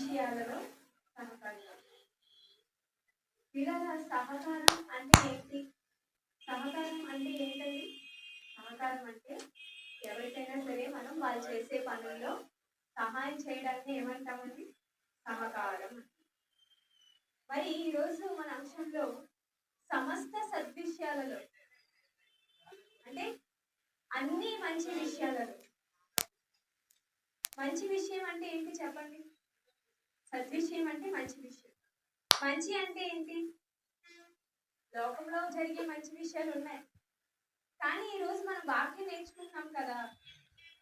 విషయాలలో సహకారం. పిల్లల సహకారం అంటే ఏంటి? సహకారం అంటే ఏంటండి? సహకారం అంటే ఎవరికైనా సరే మనం వాళ్ళు చేసే పనుల్లో సహాయం చేయడానికి ఏమంటామండి? సహకారం. మరి ఈరోజు మన అంశంలో సమస్త సద్విషయాలలో అంటే అన్ని మంచి విషయాలలో, మంచి విషయం అంటే ఏంటి చెప్పండి? సద్విషయం అంటే మంచి విషయం. మంచి అంటే ఏంటి? లోకంలో జరిగే మంచి విషయాలు ఉన్నాయి, కానీ ఈరోజు మనం వాక్యం నేర్చుకుంటున్నాం కదా,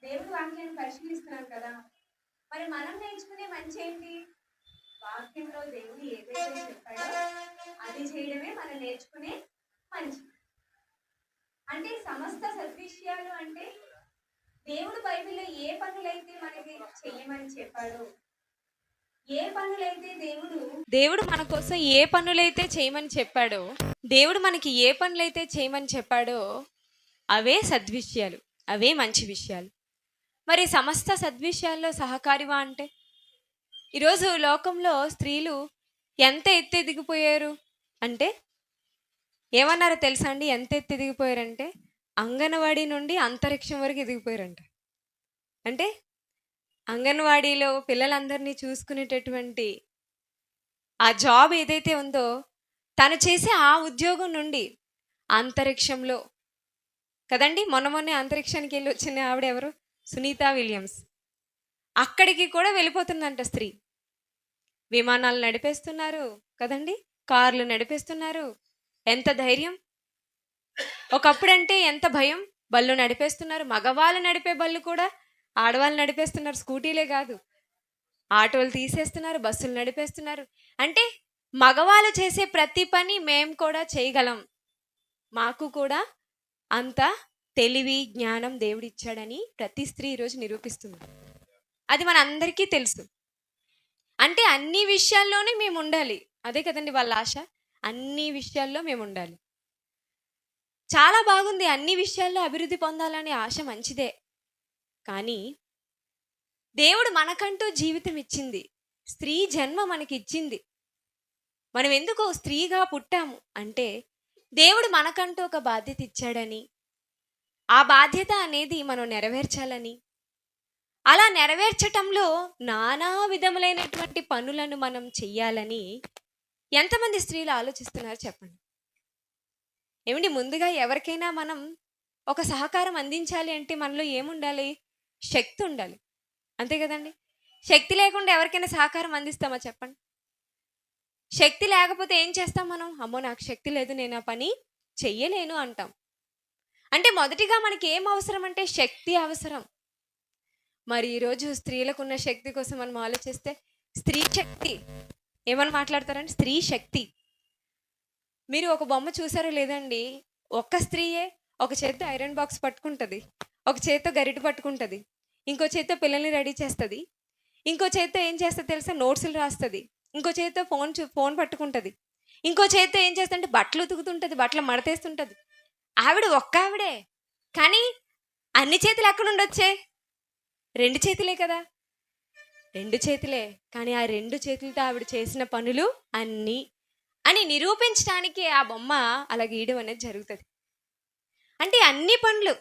దేవుడి వాక్యాన్ని పరిశీలిస్తున్నాం కదా. మరి మనం నేర్చుకునే మంచి ఏంటి? వాక్యంలో దేవుడు ఏదైతే చెప్పాడో అది చేయడమే మనం నేర్చుకునే మంచి. అంటే సమస్త సద్విషయాలు అంటే దేవుడు బైబిల్లో ఏ పనులైతే మనకి చెయ్యమని చెప్పాడో, ఏ పనులైతే దేవుడు మన కోసం ఏ పనులైతే చేయమని చెప్పాడో, దేవుడు మనకి ఏ పనులైతే చేయమని చెప్పాడో అవే సద్విషయాలు, అవే మంచి విషయాలు. మరి సమస్త సద్విషయాల్లో సహకారివా అంటే ఈరోజు లోకంలో స్త్రీలు ఎంత ఎదిగిపోయారు అంటే ఏమన్నారో తెలుసా అండి? ఎంత ఎదిగిపోయారంటే అంగన్వాడీ నుండి అంతరిక్షం వరకు ఎదిగిపోయారంట. అంటే అంగన్వాడీలో పిల్లలందరినీ చూసుకునేటటువంటి ఆ జాబ్ ఏదైతే ఉందో తను చేసే ఆ ఉద్యోగం నుండి అంతరిక్షంలో కదండి, మొన్నే అంతరిక్షానికి వెళ్ళి వచ్చిన ఆవిడ ఎవరు? సునీతా విలియమ్స్. అక్కడికి కూడా వెళ్ళిపోతుందంట స్త్రీ. విమానాలు నడిపేస్తున్నారు కదండి, కార్లు నడిపేస్తున్నారు. ఎంత ధైర్యం! ఒకప్పుడంటే ఎంత భయం. బళ్ళు నడిపేస్తున్నారు. మగవాళ్ళు నడిపే బళ్ళు కూడా ఆడవాళ్ళు నడిపేస్తున్నారు. స్కూటీలే కాదు, ఆటోలు తీసేస్తున్నారు, బస్సులు నడిపేస్తున్నారు. అంటే మగవాళ్ళు చేసే ప్రతి పని మేము కూడా చేయగలం, మాకు కూడా అంత తెలివి జ్ఞానం దేవుడిచ్చాడని ప్రతి స్త్రీ ఈరోజు నిరూపిస్తుంది. అది మన అందరికీ తెలుసు. అంటే అన్ని విషయాల్లోనే మేము ఉండాలి, అదే కదండి వాళ్ళ ఆశ. అన్ని విషయాల్లో మేము ఉండాలి. చాలా బాగుంది, అన్ని విషయాల్లో అభివృద్ధి పొందాలనే ఆశ మంచిదే. కానీ దేవుడు మనకంటూ జీవితం ఇచ్చింది, స్త్రీ జన్మ మనకి ఇచ్చింది. మనం ఎందుకు స్త్రీగా పుట్టాము అంటే దేవుడు మనకంటూ ఒక బాధ్యత ఇచ్చాడని, ఆ బాధ్యత అనేది మనం నెరవేర్చాలని, అలా నెరవేర్చటంలో నానా విధములైనటువంటి పనులను మనం చెయ్యాలని ఎంతమంది స్త్రీలు ఆలోచిస్తున్నారు చెప్పండి? ఏమండి, ముందుగా ఎవరికైనా మనం ఒక సహకారం అందించాలి అంటే మనలో ఏముండాలి? శక్తి ఉండాలి, అంతే కదండి. శక్తి లేకుండా ఎవరికైనా సహకారం అందిస్తామా చెప్పండి? శక్తి లేకపోతే ఏం చేస్తాం మనం? అమ్మో నాకు శక్తి లేదు, నేను ఆ పని చెయ్యలేను అంటాం. అంటే మొదటిగా మనకి ఏం అవసరం అంటే శక్తి అవసరం. మరి ఈరోజు స్త్రీలకు ఉన్న శక్తి కోసం మనం ఆలోచిస్తే స్త్రీ శక్తి ఏమని మాట్లాడతారండి? స్త్రీ శక్తి. మీరు ఒక బొమ్మ చూసారో లేదండి, ఒక్క స్త్రీయే ఒక చేత్తో ఐరన్ బాక్స్ పట్టుకుంటుంది, ఒక చేత్తో గరిట పట్టుకుంటుంది, ఇంకో చేత్తో పిల్లల్ని రెడీ చేస్తుంది, ఇంకో చేత్తో ఏం చేస్తుంది తెలుసా? నోట్సులు రాస్తుంది, ఇంకో చేత్తో ఫోన్ పట్టుకుంటుంది, ఇంకో చేత్తో ఏం చేస్తుంటే బట్టలు ఉతుకుతుంటుంది, బట్టలు మడతేస్తుంటుంది. ఆవిడ ఒక్క ఆవిడే, కానీ అన్ని చేతులు ఎక్కడ ఉండొచ్చే? 2 చేతులే కదా, 2 చేతులే. కానీ ఆ 2 చేతులతో ఆవిడ చేసిన పనులు అన్నీ అని నిరూపించడానికి ఆ బొమ్మ అలా గీయడం అనేది జరుగుతుంది. అంటే అన్ని పనులు,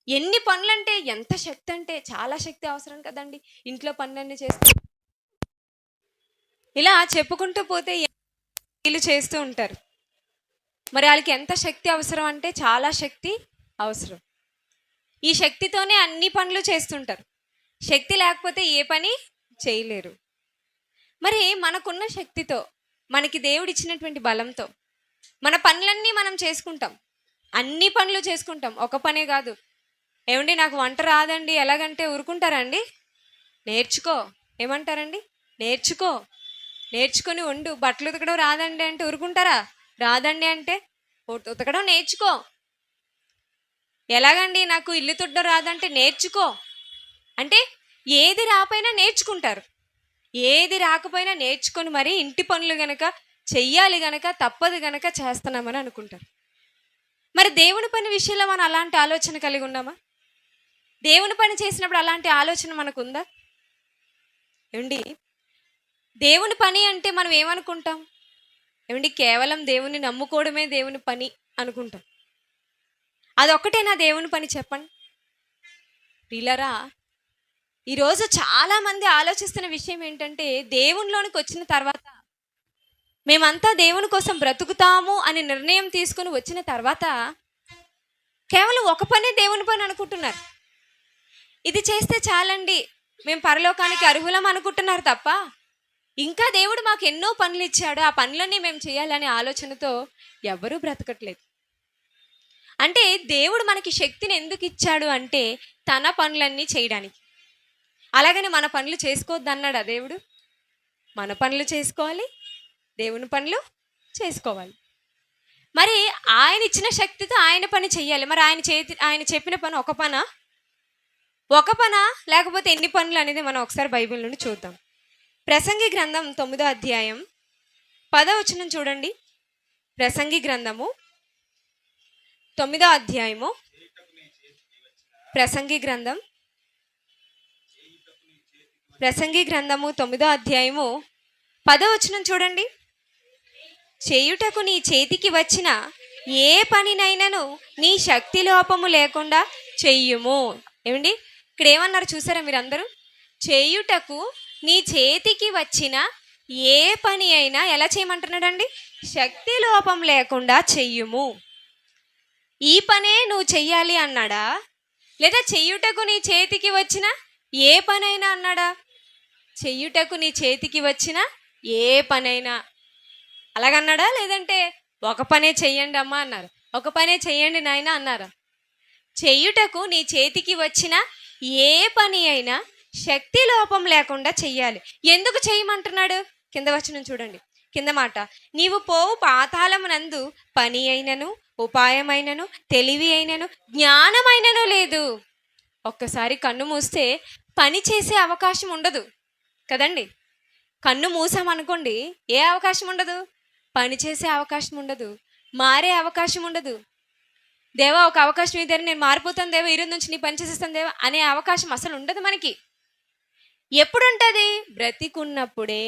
ఎన్ని పనులు అంటే ఎంత శక్తి అంటే చాలా శక్తి అవసరం కదండి. ఇంట్లో పనులన్నీ చేస్తూ ఇలా చెప్పుకుంటూ పోతే వీళ్ళు చేస్తూ ఉంటారు. మరి వాళ్ళకి ఎంత శక్తి అవసరం అంటే చాలా శక్తి అవసరం. ఈ శక్తితోనే అన్ని పనులు చేస్తుంటారు. శక్తి లేకపోతే ఏ పని చేయలేరు. మరి మనకున్న శక్తితో, మనకి దేవుడు ఇచ్చినటువంటి బలంతో మన పనులన్నీ మనం చేసుకుంటాం, అన్ని పనులు చేసుకుంటాం, ఒక పనే కాదు. ఏమండి నాకు వంట రాదండి ఎలాగంటే ఊరుకుంటారండి? నేర్చుకో. ఏమంటారండి? నేర్చుకో, నేర్చుకొని వండు. బట్టలు ఉతకడం రాదండి అంటే ఊరుకుంటారా? రాదండి అంటే ఉతకడం నేర్చుకో. ఎలాగండి నాకు ఇల్లు తుడడం రాదంటే నేర్చుకో. అంటే ఏది రాకపోయినా నేర్చుకుంటారు, ఏది రాకపోయినా నేర్చుకొని మరి ఇంటి పనులు గనక చెయ్యాలి గనక, తప్పదు గనక చేస్తున్నామని అనుకుంటారు. మరి దేవుని పని విషయంలో మనం అలాంటి ఆలోచన కలిగి ఉన్నామా? దేవుని పని చేసినప్పుడు అలాంటి ఆలోచన మనకుందా? ఏమండి, దేవుని పని అంటే మనం ఏమనుకుంటాం? ఏమండి, కేవలం దేవుని నమ్ముకోవడమే దేవుని పని అనుకుంటాం. అదొక్కటేనా దేవుని పని చెప్పండి ప్రియులారా? ఈరోజు చాలామంది ఆలోచిస్తున్న విషయం ఏంటంటే, దేవునిలోనికి వచ్చిన తర్వాత, మేమంతా దేవుని కోసం బ్రతుకుతాము అనే నిర్ణయం తీసుకుని వచ్చిన తర్వాత కేవలం ఒక పనే దేవుని పని అనుకుంటున్నారు. ఇది చేస్తే చాలండి, మేము పరలోకానికి అర్హులం అనుకుంటున్నారు తప్ప, ఇంకా దేవుడు మాకు ఎన్నో పనులు ఇచ్చాడు, ఆ పనులన్నీ మేము చేయాలనే ఆలోచనతో ఎవరూ బ్రతకట్లేదు. అంటే దేవుడు మనకి శక్తిని ఎందుకు ఇచ్చాడు అంటే తన పనులన్నీ చేయడానికి. అలాగని మన పనులు చేసుకోవద్దన్నాడా దేవుడు? మన పనులు చేసుకోవాలి, దేవుని పనులు చేసుకోవాలి. మరి ఆయన ఇచ్చిన శక్తితో ఆయన పని చెయ్యాలి. మరి ఆయన చెప్పిన పని ఒక పనా లేకపోతే ఎన్ని పనులు అనేది మనం ఒకసారి బైబిల్ నుండి చూద్దాం. ప్రసంగి గ్రంథం 9వ అధ్యాయం 10వ వచనం చూడండి. ప్రసంగి గ్రంథము 9వ అధ్యాయము, ప్రసంగి గ్రంథము 9వ అధ్యాయము 10వ వచనం చూడండి. చేయుటకు నీ చేతికి వచ్చిన ఏ పనినైనను నీ శక్తి లోపము లేకుండా చెయ్యుము. ఏమండి, ఇక్కడ ఏమన్నారు చూసారా మీరందరూ? చేయుటకు నీ చేతికి వచ్చిన ఏ పని అయినా ఎలా చేయమంటున్నాడండి? శక్తి లోపం లేకుండా చెయ్యుము. ఈ పనే నువ్వు చెయ్యాలి అన్నాడా? లేదా చెయ్యుటకు నీ చేతికి వచ్చిన ఏ పనైనా అన్నాడా? చెయ్యుటకు నీ చేతికి వచ్చిన ఏ పనైనా అలాగన్నాడా? లేదంటే ఒక పనే చెయ్యండి అమ్మా అన్నారు, ఒక పనే చెయ్యండి నాయన అన్నారా? చెయ్యుటకు నీ చేతికి వచ్చిన ఏ పని అయినా శక్తి లోపం లేకుండా చెయ్యాలి. ఎందుకు చేయమంటున్నాడు? కింద వచనం చూడండి, కింద మాట, నీవు పోవు పాతాళమునందు పని అయినను ఉపాయమైనను తెలివి అయినను జ్ఞానమైనను లేదు. ఒక్కసారి కన్ను మూస్తే పని చేసే అవకాశం ఉండదు కదండి. కన్ను మూసామనుకోండి, ఏ అవకాశం ఉండదు? పని చేసే అవకాశం ఉండదు, మారే అవకాశం ఉండదు. దేవా ఒక అవకాశం ఇద్దరు, నేను మారిపోతాను దేవా, ఈరోజు నుంచి నీ పని చేసేస్తాను దేవా అనే అవకాశం అసలు ఉండదు మనకి. ఎప్పుడు ఉంటుంది? బ్రతికున్నప్పుడే.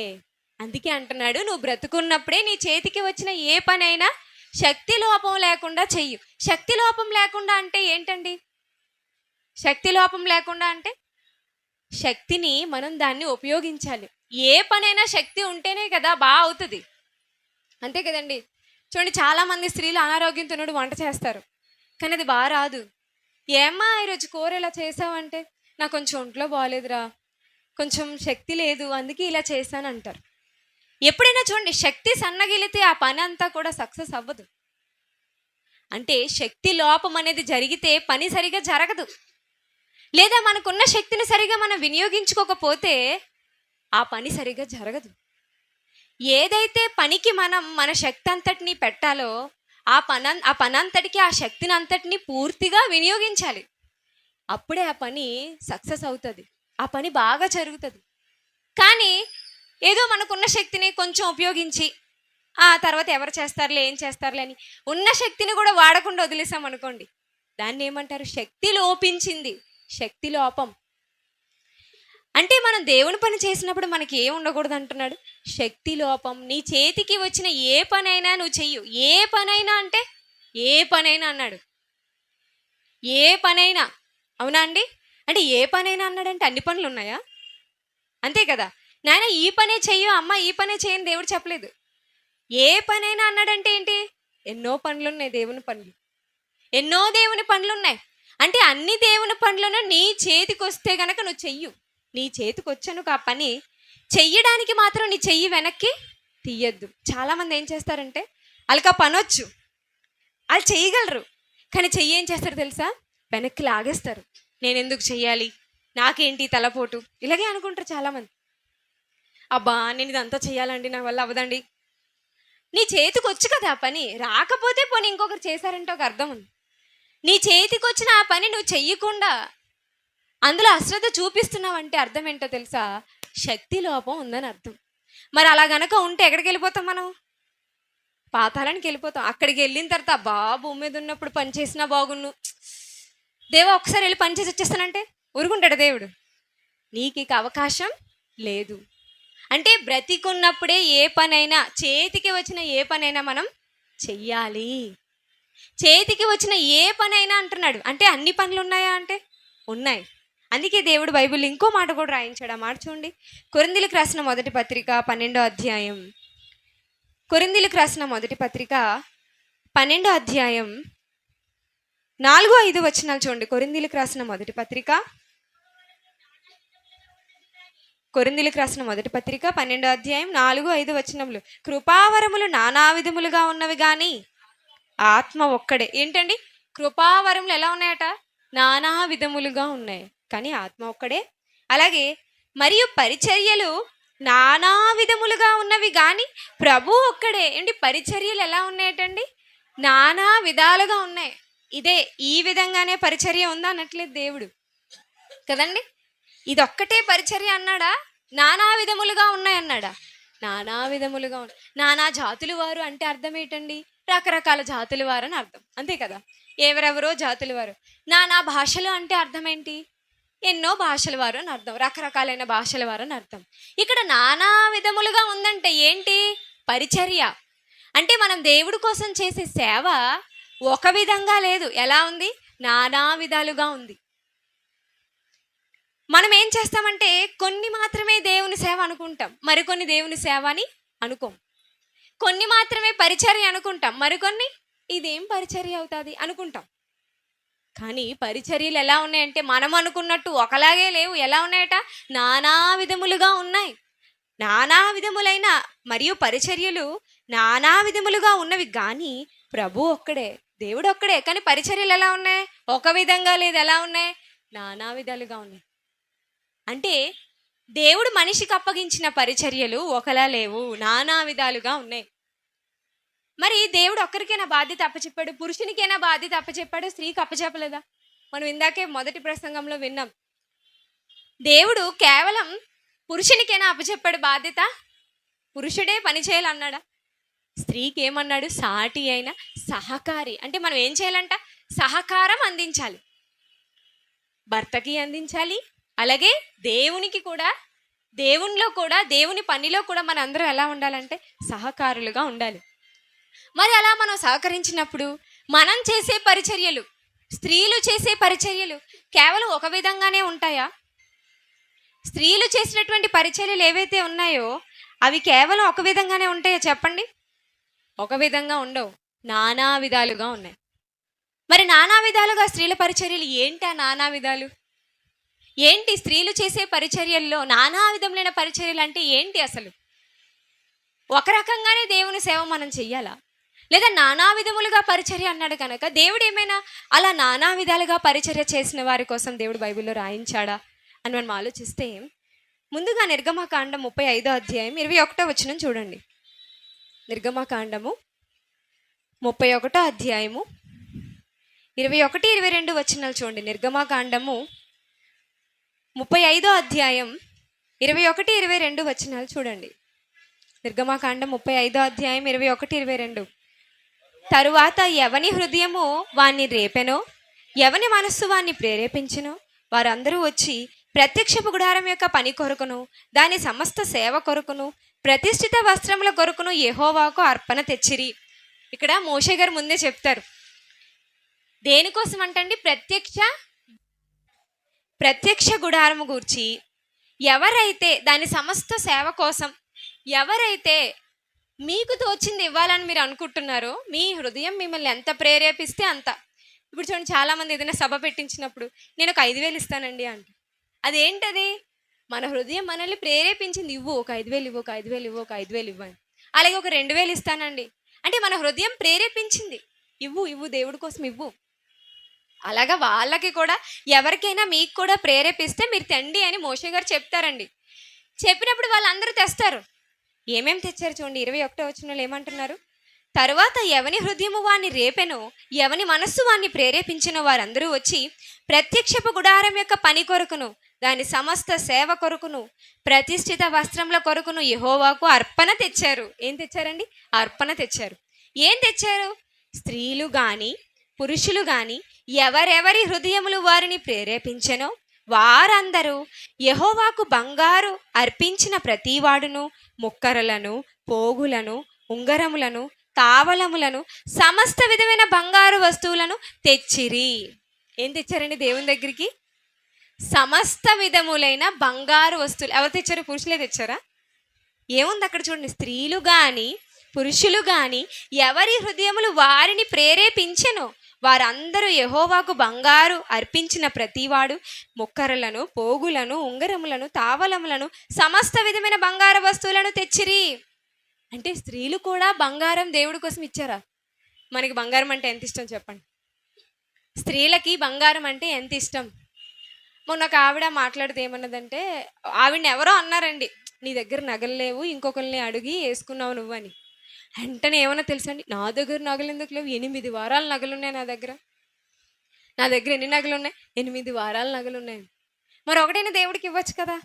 అందుకే అంటున్నాడు, నువ్వు బ్రతుకున్నప్పుడే నీ చేతికి వచ్చిన ఏ పని అయినా శక్తి లోపం లేకుండా చెయ్యు. శక్తి లోపం లేకుండా అంటే ఏంటండి? శక్తి లోపం లేకుండా అంటే శక్తిని మనం దాన్ని ఉపయోగించాలి. ఏ పనైనా శక్తి ఉంటేనే కదా బాగా అవుతుంది, అంతే కదండి. చూడండి, చాలామంది స్త్రీలు అనారోగ్యంతో వంట చేస్తారు, కానీ అది బాగా రాదు. ఏమ్మా ఈరోజు కూర ఇలా చేసావంటే, నాకు కొంచెం ఒంట్లో బాగాలేదురా, కొంచెం శక్తి లేదు, అందుకే ఇలా చేశాను అంటారు. ఎప్పుడైనా చూడండి, శక్తి సన్నగిలితే ఆ పని అంతా కూడా సక్సెస్ అవ్వదు. అంటే శక్తి లోపం అనేది జరిగితే పని సరిగా జరగదు. లేదా మనకున్న శక్తిని సరిగా మనం వినియోగించుకోకపోతే ఆ పని సరిగా జరగదు. ఏదైతే పనికి మనం మన శక్తి అంతటిని పెట్టాలో ఆ పని అంతటికి ఆ శక్తిని అంతటిని పూర్తిగా వినియోగించాలి. అప్పుడే ఆ పని సక్సెస్ అవుతుంది, ఆ పని బాగా జరుగుతుంది. కానీ ఏదో మనకున్న శక్తిని కొంచెం ఉపయోగించి ఆ తర్వాత ఎవరు చేస్తారులే, ఏం చేస్తారులే అని ఉన్న శక్తిని కూడా వాడకుండా వదిలేసాం అనుకోండి, దాన్ని ఏమంటారు? శక్తి లోపించింది, శక్తి లోపం. అంటే మనం దేవుని పని చేసినప్పుడు మనకి ఏం ఉండకూడదు అంటున్నాడు? శక్తి లోపం. నీ చేతికి వచ్చిన ఏ పనైనా నువ్వు చెయ్యు. ఏ పనైనా అంటే ఏ పనైనా అన్నాడు, ఏ పనైనా. అవునా అండి? అంటే ఏ పనైనా అన్నాడంటే అన్ని పనులు ఉన్నాయా? అంతే కదా. నాయన ఈ పనే చెయ్యు, అమ్మ ఈ పనే చేయని దేవుడు చెప్పలేదు. ఏ పనైనా అన్నాడంటే ఏంటి? ఎన్నో పనులు ఉన్నాయి, దేవుని పనులు, ఎన్నో దేవుని పనులు ఉన్నాయి. అంటే అన్ని దేవుని పనులను నీ చేతికి వస్తే గనక నువ్వు చెయ్యు. నీ చేతికి వచ్చాను ఆ పని చెయ్యడానికి మాత్రం నీ చెయ్యి వెనక్కి తీయద్దు. చాలామంది ఏం చేస్తారంటే, వాళ్ళకి ఆ పని వచ్చు, వాళ్ళు చేయగలరు, కానీ చెయ్యి ఏం చేస్తారు తెలుసా? వెనక్కి లాగేస్తారు. నేను ఎందుకు చెయ్యాలి, నాకేంటి తలపోటు, ఇలాగే అనుకుంటారు చాలామంది. అబ్బా నేను ఇదంతా చెయ్యాలండి, నా వల్ల అవ్వదండి. నీ చేతికి వచ్చు కదా ఆ పని, రాకపోతే పోనీ ఇంకొకరు చేశారంటే ఒక అర్థం ఉంది. నీ చేతికి వచ్చిన ఆ పని నువ్వు చెయ్యకుండా అందులో అశ్రద్ధ చూపిస్తున్నావంటే అర్థం ఏంటో తెలుసా? శక్తి లోపం ఉందని అర్థం. మరి అలా గనక ఉంటే ఎక్కడికి వెళ్ళిపోతాం మనం? పాతాళానికి వెళ్ళిపోతాం. అక్కడికి వెళ్ళిన తర్వాత భూమి మీద ఉన్నప్పుడు పని చేసినా బాగున్ను, దేవా ఒకసారి వెళ్ళి పని చేసి వచ్చేస్తానంటే ఊరుకుంటాడు దేవుడు? నీకు ఇక అవకాశం లేదు. అంటే బ్రతికున్నప్పుడే ఏ పనైనా, చేతికి వచ్చిన ఏ పనైనా మనం చెయ్యాలి. చేతికి వచ్చిన ఏ పనైనా అంటున్నాడు. అంటే అన్ని పనులు ఉన్నాయా అంటే ఉన్నాయి. అందుకే దేవుడు బైబిల్ ఇంకో మాట కూడా రాయించాడు. ఆ మాట చూడండి. కొరింథీయులకు రాసిన మొదటి పత్రిక 12వ అధ్యాయం. కొరింథీయులకు రాసిన మొదటి పత్రిక 12వ అధ్యాయం 4-5 వచనాలు చూడండి. కొరింథీయులకు రాసిన మొదటి పత్రిక 12వ అధ్యాయం 4-5 వచనములు. కృపావరములు నానా విధములుగా ఉన్నవి గాని ఆత్మ ఒక్కడే. ఏంటండి? కృపావరములు ఎలా ఉన్నాయట? నానా విధములుగా ఉన్నాయి, కానీ ఆత్మ ఒక్కడే. అలాగే మరియు పరిచర్యలు నానా విధములుగా ఉన్నవి కానీ ప్రభు ఒక్కడే. ఏంటి? పరిచర్యలు ఎలా ఉన్నాయటండి? నానా విధాలుగా ఉన్నాయి. ఇదే ఈ విధంగానే పరిచర్య ఉందా అనట్లేదు దేవుడు కదండి. ఇదొక్కటే పరిచర్య అన్నాడా? నానా విధములుగా ఉన్నాయి అన్నాడా? నానా విధములుగా ఉన్నాయి. నానా జాతుల వారు అంటే అర్థం ఏంటండి? రకరకాల జాతుల వారు అని అర్థం, అంతే కదా. ఎవరెవరో జాతుల వారు. నానా భాషలు అంటే అర్థం ఏంటి? ఎన్నో భాషల వారు అని అర్థం, రకరకాలైన భాషల వారు అని అర్థం. ఇక్కడ నానా విధములుగా ఉందంటే ఏంటి? పరిచర్య. అంటే మనం దేవుడి కోసం చేసే సేవ ఒక విధంగా లేదు. ఎలా ఉంది? నానా విధాలుగా ఉంది. మనం ఏం చేస్తామంటే కొన్ని మాత్రమే దేవుని సేవ అనుకుంటాం, మరికొన్ని దేవుని సేవ అని అనుకోం. కొన్ని మాత్రమే పరిచర్య అనుకుంటాం, మరికొన్ని ఇదేం పరిచర్య అవుతుంది అనుకుంటాం. కానీ పరిచర్యలు ఎలా ఉన్నాయంటే మనం అనుకున్నట్టు ఒకలాగే లేవు. ఎలా ఉన్నాయట? నానా విధములుగా ఉన్నాయి. నానా విధములైన మరియు పరిచర్యలు నానా విధములుగా ఉన్నవి కానీ ప్రభు ఒక్కడే, దేవుడు ఒక్కడే. కానీ పరిచర్యలు ఎలా ఉన్నాయి? ఒక విధంగా లేదు. ఎలా ఉన్నాయి? నానా విధాలుగా ఉన్నాయి. అంటే దేవుడు మనిషికి అప్పగించిన పరిచర్యలు ఒకలా లేవు, నానా విధాలుగా ఉన్నాయి. మరి దేవుడు ఒక్కరికైనా బాధ్యత అప్పచెప్పాడు, పురుషునికైనా బాధ్యత అప్పచెప్పాడు, స్త్రీకి అప్పచెప్పలేదా? మనం ఇందాకే మొదటి ప్రసంగంలో విన్నాం. దేవుడు కేవలం పురుషునికైనా అప్పచెప్పాడు బాధ్యత, పురుషుడే పని చేయాలన్నాడా? స్త్రీకి ఏమన్నాడు? సాటి అయిన సహకారి. అంటే మనం ఏం చేయాలంట? సహకారం అందించాలి, భర్తకి అందించాలి. అలాగే దేవునికి కూడా, దేవునిలో కూడా, దేవుని పనిలో కూడా మన అందరం ఎలా ఉండాలంటే సహకారులుగా ఉండాలి. మరి అలా మనం సహకరించినప్పుడు మనం చేసే పరిచర్యలు, స్త్రీలు చేసే పరిచర్యలు కేవలం ఒక విధంగానే ఉంటాయా? స్త్రీలు చేసినటువంటి పరిచర్యలు ఏవైతే ఉన్నాయో అవి కేవలం ఒక విధంగానే ఉంటాయా చెప్పండి? ఒక విధంగా ఉండవు, నానా విధాలుగా ఉన్నాయి. మరి నానా విధాలుగా స్త్రీల పరిచర్యలు ఏంటి? ఆ నానా విధాలు ఏంటి? స్త్రీలు చేసే పరిచర్యల్లో నానా విధములైన పరిచర్యలు అంటే ఏంటి? అసలు ఒక రకంగానే దేవుని సేవ మనం చెయ్యాలా, లేదా నానా విధములుగా పరిచర్య అన్నాడు కనుక దేవుడు ఏమైనా అలా నానా విధాలుగా పరిచర్య చేసిన వారి కోసం దేవుడు బైబిల్లో రాయించాడా అని మనం ఆలోచిస్తే, ముందుగా నిర్గమకాండం 35వ అధ్యాయం 21వ వచనం చూడండి. నిర్గమకాండము 31వ అధ్యాయము 21-22 వచనాలు చూడండి. నిర్గమకాండము 35వ అధ్యాయం 21-22 వచనాలు చూడండి. నిర్గమకాండం 35వ అధ్యాయం 21-22. తరువాత ఎవని హృదయము వాణ్ణి రేపెనో, ఎవని మనస్సు వాణ్ణి ప్రేరేపించెనో వారందరూ వచ్చి ప్రత్యక్షపు గుడారం యొక్క పని కొరకును, దాని సమస్త సేవ కొరకును, ప్రతిష్ఠిత వస్త్రముల కొరకును యెహోవాకు అర్పణ తెచ్చిరి. ఇక్కడ మోషే గారు ముందే చెప్తారు దేనికోసం అంటండి? ప్రత్యక్ష గుడారము గూర్చి. ఎవరైతే దాని సమస్త సేవ కోసం, ఎవరైతే మీకు తోచింది ఇవ్వాలని మీరు అనుకుంటున్నారో, మీ హృదయం మిమ్మల్ని ఎంత ప్రేరేపిస్తే అంత. ఇప్పుడు చూడండి, చాలామంది ఏదైనా సభ పెట్టించినప్పుడు నేను ఒక 5,000 ఇస్తానండి అంట. అదేంటది? మన హృదయం మనల్ని ప్రేరేపించింది. ఇవ్వు, ఒక 5,000 ఇవ్వు, ఒక 5,000 ఇవ్వు, ఒక 5,000 ఇవ్వండి. అలాగే ఒక 2,000 ఇస్తానండి అంటే మన హృదయం ప్రేరేపించింది. ఇవ్వు, దేవుడి కోసం ఇవ్వు. అలాగా వాళ్ళకి కూడా, ఎవరికైనా మీకు కూడా ప్రేరేపిస్తే మీరు తెండి అని మోషే గారు చెప్తారండి. చెప్పినప్పుడు వాళ్ళందరూ తెస్తారు. ఏమేమి తెచ్చారు చూడండి. 21వ వచనంలో ఏమంటున్నారు? తరువాత ఎవని హృదయము వాణ్ణి రేపెనో, ఎవని మనస్సు వాణ్ణి ప్రేరేపించిన వారందరూ వచ్చి ప్రత్యక్షపు గుడారం యొక్క పని కొరకును, దాని సమస్త సేవ కొరకును, ప్రతిష్ఠిత వస్త్రముల కొరకును యెహోవాకు అర్పణ తెచ్చారు. ఏం తెచ్చారండి? అర్పణ తెచ్చారు. ఏం తెచ్చారు? స్త్రీలు గాని పురుషులు గాని ఎవరెవరి హృదయములు వారిని ప్రేరేపించెనో వారందరూ యెహోవాకు బంగారు అర్పించిన ప్రతివాడును ముక్కరలను, పోగులను, ఉంగరములను, తావలములను, సమస్త విధమైన బంగారు వస్తువులను తెచ్చిరి. ఏం తెచ్చారండి దేవుని దగ్గరికి? సమస్త విధములైన బంగారు వస్తువులు. ఎవరు తెచ్చారు? పురుషులే తెచ్చారా? ఏముంది అక్కడ చూడండి. స్త్రీలు గాని పురుషులు గాని ఎవరి హృదయములు వారిని ప్రేరేపించెను వారందరూ యెహోవాకు బంగారు అర్పించిన ప్రతివాడు ముక్కరలను, పోగులను, ఉంగరములను, తావలములను, సమస్త విధమైన బంగారు వస్తువులను తెచ్చిరి. అంటే స్త్రీలు కూడా బంగారం దేవుడి కోసం ఇచ్చారా? మనకి బంగారం అంటే ఎంత ఇష్టం చెప్పండి. స్త్రీలకి బంగారం అంటే ఎంత ఇష్టం. మొన్న ఒక ఆవిడ మాట్లాడితే ఏమన్నదంటే, ఆవిడని ఎవరో అన్నారండి, నీ దగ్గర నగలు లేవు, ఇంకొకరిని అడిగి వేసుకున్నావు నువ్వు అని. వెంటనే ఏమన్నా తెలుసా అండి, నా దగ్గర నగలు ఎందుకు లేవు? 8 వారాల నగలు ఉన్నాయి నా దగ్గర. నా దగ్గర ఎన్ని నగలు ఉన్నాయి? 8 వారాల నగలు ఉన్నాయి. మరి ఒకటైనా దేవుడికి ఇవ్వచ్చు కదా,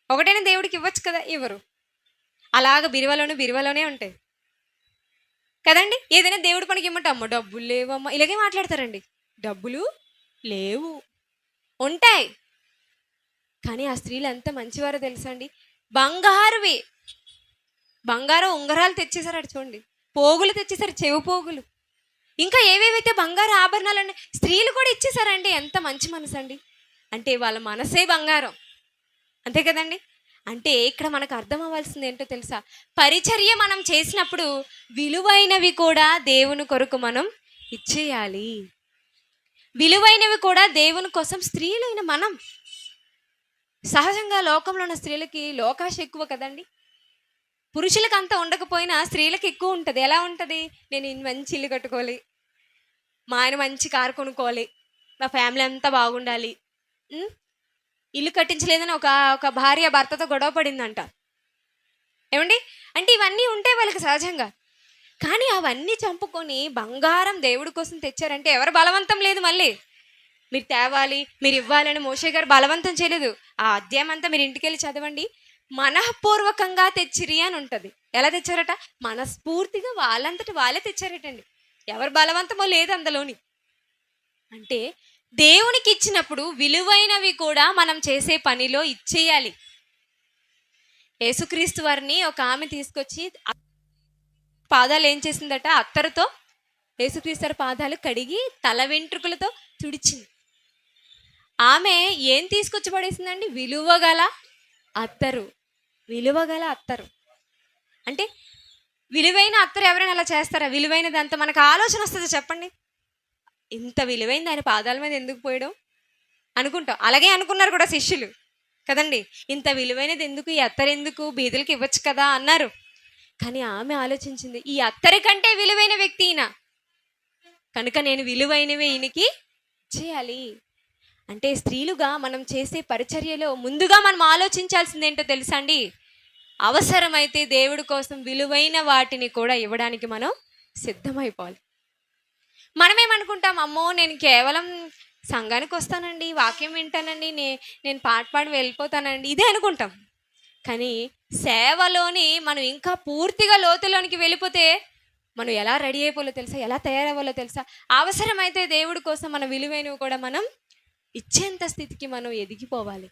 ఒకటైనా దేవుడికి ఇవ్వచ్చు కదా. ఇవ్వరు. అలాగ బిరువలోనే ఉంటాయి కదండి. ఏదైనా దేవుడి పనికి ఇమ్మంటే, అమ్మ డబ్బులు లేవమ్మా, ఇలాగే మాట్లాడతారండి. డబ్బులు లేవు, ఉంటాయి. కానీ ఆ స్త్రీలు ఎంత మంచివారో తెలుసా అండి. బంగారం ఉంగరాలు తెచ్చేసారు. అటు చూడండి, పోగులు తెచ్చేసారు, చెవి పోగులు, ఇంకా ఏవేవైతే బంగారు ఆభరణాలన్నీ స్త్రీలు కూడా ఇచ్చేసారండి. ఎంత మంచి మనసు అండి. అంటే వాళ్ళ మనసే బంగారం, అంతే కదండి. అంటే ఇక్కడ మనకు అర్థం అవ్వాల్సింది ఏంటో తెలుసా, పరిచర్య మనం చేసినప్పుడు విలువైనవి కూడా దేవుని కొరకు మనం ఇచ్చేయాలి. విలువైనవి కూడా దేవుని కోసం స్త్రీలైన మనం. సహజంగా లోకంలో ఉన్న స్త్రీలకి లోకాశ ఎక్కువ కదండి. పురుషులకు అంత ఉండకపోయినా స్త్రీలకు ఎక్కువ ఉంటుంది. ఎలా ఉంటుంది? నేను మంచి ఇల్లు కట్టుకోవాలి, మా ఆయన మంచి కారు కొనుక్కోవాలి, మా ఫ్యామిలీ అంతా బాగుండాలి. ఇల్లు కట్టించలేదని ఒక భార్య భర్తతో గొడవ పడిందంట. ఏమండి? అంటే ఇవన్నీ ఉంటాయి వాళ్ళకి సహజంగా. కానీ అవన్నీ చంపుకొని బంగారం దేవుడి కోసం తెచ్చారంటే ఎవరు బలవంతం లేదు. మళ్ళీ మీరు తేవాలి, మీరు ఇవ్వాలని మోషే గారు బలవంతం చేయలేదు. ఆ అధ్యాయం అంతా మీరు ఇంటికి వెళ్ళి చదవండి. మనఃపూర్వకంగా తెచ్చిరి అని ఉంటుంది. ఎలా తెచ్చారట? మనస్ఫూర్తిగా వాళ్ళంతటి వాళ్ళే తెచ్చారటండి. ఎవరు బలవంతమో లేదు అందులోని. అంటే దేవునికి ఇచ్చినప్పుడు విలువైనవి కూడా మనం చేసే పనిలో ఇచ్చేయాలి. యేసుక్రీస్తు వారిని ఒక ఆమె తీసుకొచ్చి పాదాలు ఏం చేసిందట? అత్తరుతో యేసుక్రీస్తు వారి పాదాలు కడిగి తల వెంట్రుకలతో తుడిచింది. ఆమె ఏం తీసుకొచ్చి పడేసిందండి? విలువగల అత్తరు. అంటే విలువైన అత్తరు ఎవరైనా అలా చేస్తారా? విలువైనదంతా మనకు ఆలోచన వస్తుంది చెప్పండి. ఇంత విలువైంది ఆయన పాదాల మీద ఎందుకు పోయడం అనుకుంటాం. అలాగే అనుకున్నారు కూడా శిష్యులు కదండి. ఇంత విలువైనది ఎందుకు, ఈ అత్తరు ఎందుకు, బీదలకి ఇవ్వచ్చు కదా అన్నారు. కానీ ఆమె ఆలోచించింది, ఈ అత్తరి కంటే విలువైన వ్యక్తి ఈయన కనుక నేను విలువైనవి ఈయనకి చేయాలి. అంటే స్త్రీలుగా మనం చేసే పరిచర్యలో ముందుగా మనం ఆలోచించాల్సింది ఏంటో తెలుసా అండి? అవసరమైతే దేవుడి కోసం విలువైన వాటిని కూడా ఇవ్వడానికి మనం సిద్ధమైపోవాలి. మనమేమనుకుంటాం, అమ్మో నేను కేవలం సంఘానికి వస్తానండి, వాక్యం వింటానండి, నేను పాట పాడి వెళ్ళిపోతానండి, ఇదే అనుకుంటాం. కానీ సేవలోని మనం ఇంకా పూర్తిగా లోతులోనికి వెళ్ళిపోతే మనం ఎలా రెడీ అయిపోలో తెలుసా, ఎలా తయారవ్వాలో తెలుసా. అవసరమైతే దేవుడి కోసం మన విలువైనవి కూడా మనం ఇచ్చేంత స్థితికి మనం ఎదిగిపోవాలి.